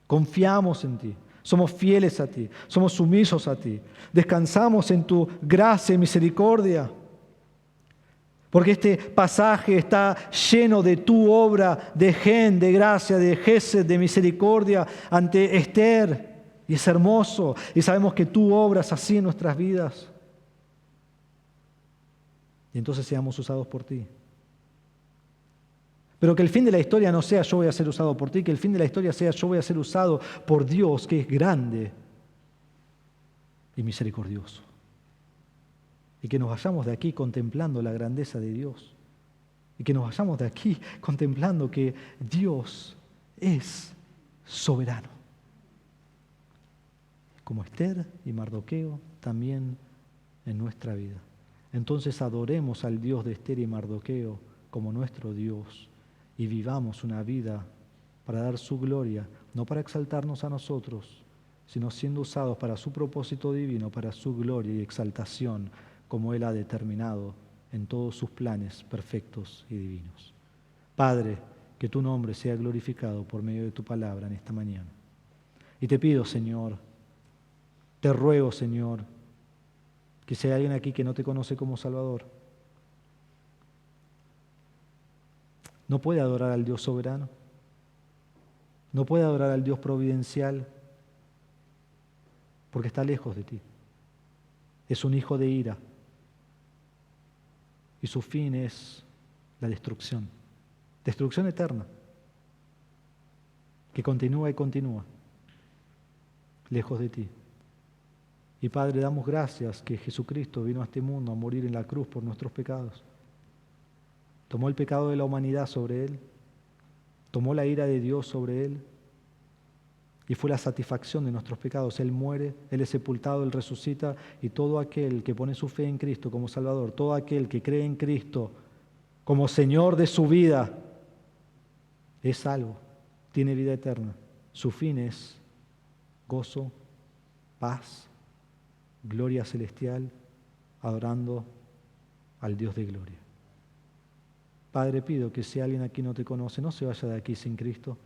Confiamos en ti, somos fieles a ti, somos sumisos a ti, descansamos en tu gracia y misericordia. Porque este pasaje está lleno de tu obra de gen, de gracia, de gesed, de misericordia ante Esther. Y es hermoso. Y sabemos que tú obras así en nuestras vidas. Y entonces seamos usados por ti. Pero que el fin de la historia no sea yo voy a ser usado por ti, que el fin de la historia sea yo voy a ser usado por Dios, que es grande y misericordioso. Y que nos vayamos de aquí contemplando la grandeza de Dios. Y que nos vayamos de aquí contemplando que Dios es soberano. Como Esther y Mardoqueo, también en nuestra vida. Entonces adoremos al Dios de Esther y Mardoqueo como nuestro Dios y vivamos una vida para dar su gloria, no para exaltarnos a nosotros, sino siendo usados para su propósito divino, para su gloria y exaltación, como Él ha determinado en todos sus planes perfectos y divinos. Padre, que tu nombre sea glorificado por medio de tu palabra en esta mañana. Y te pido, Señor, te ruego, Señor, que si hay alguien aquí que no te conoce como Salvador, no puede adorar al Dios soberano, no puede adorar al Dios providencial, porque está lejos de ti. Es un hijo de ira y su fin es la destrucción eterna, que continúa y continúa, lejos de ti. Y Padre, damos gracias que Jesucristo vino a este mundo a morir en la cruz por nuestros pecados. Tomó el pecado de la humanidad sobre Él, tomó la ira de Dios sobre Él y fue la satisfacción de nuestros pecados. Él muere, Él es sepultado, Él resucita y todo aquel que pone su fe en Cristo como Salvador, todo aquel que cree en Cristo como Señor de su vida, es salvo, tiene vida eterna. Su fin es gozo, paz, gloria celestial, adorando al Dios de gloria. Padre, pido que si alguien aquí no te conoce, no se vaya de aquí sin Cristo,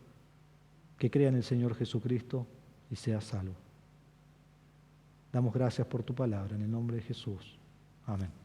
que crea en el Señor Jesucristo y sea salvo. Damos gracias por tu palabra, en el nombre de Jesús. Amén.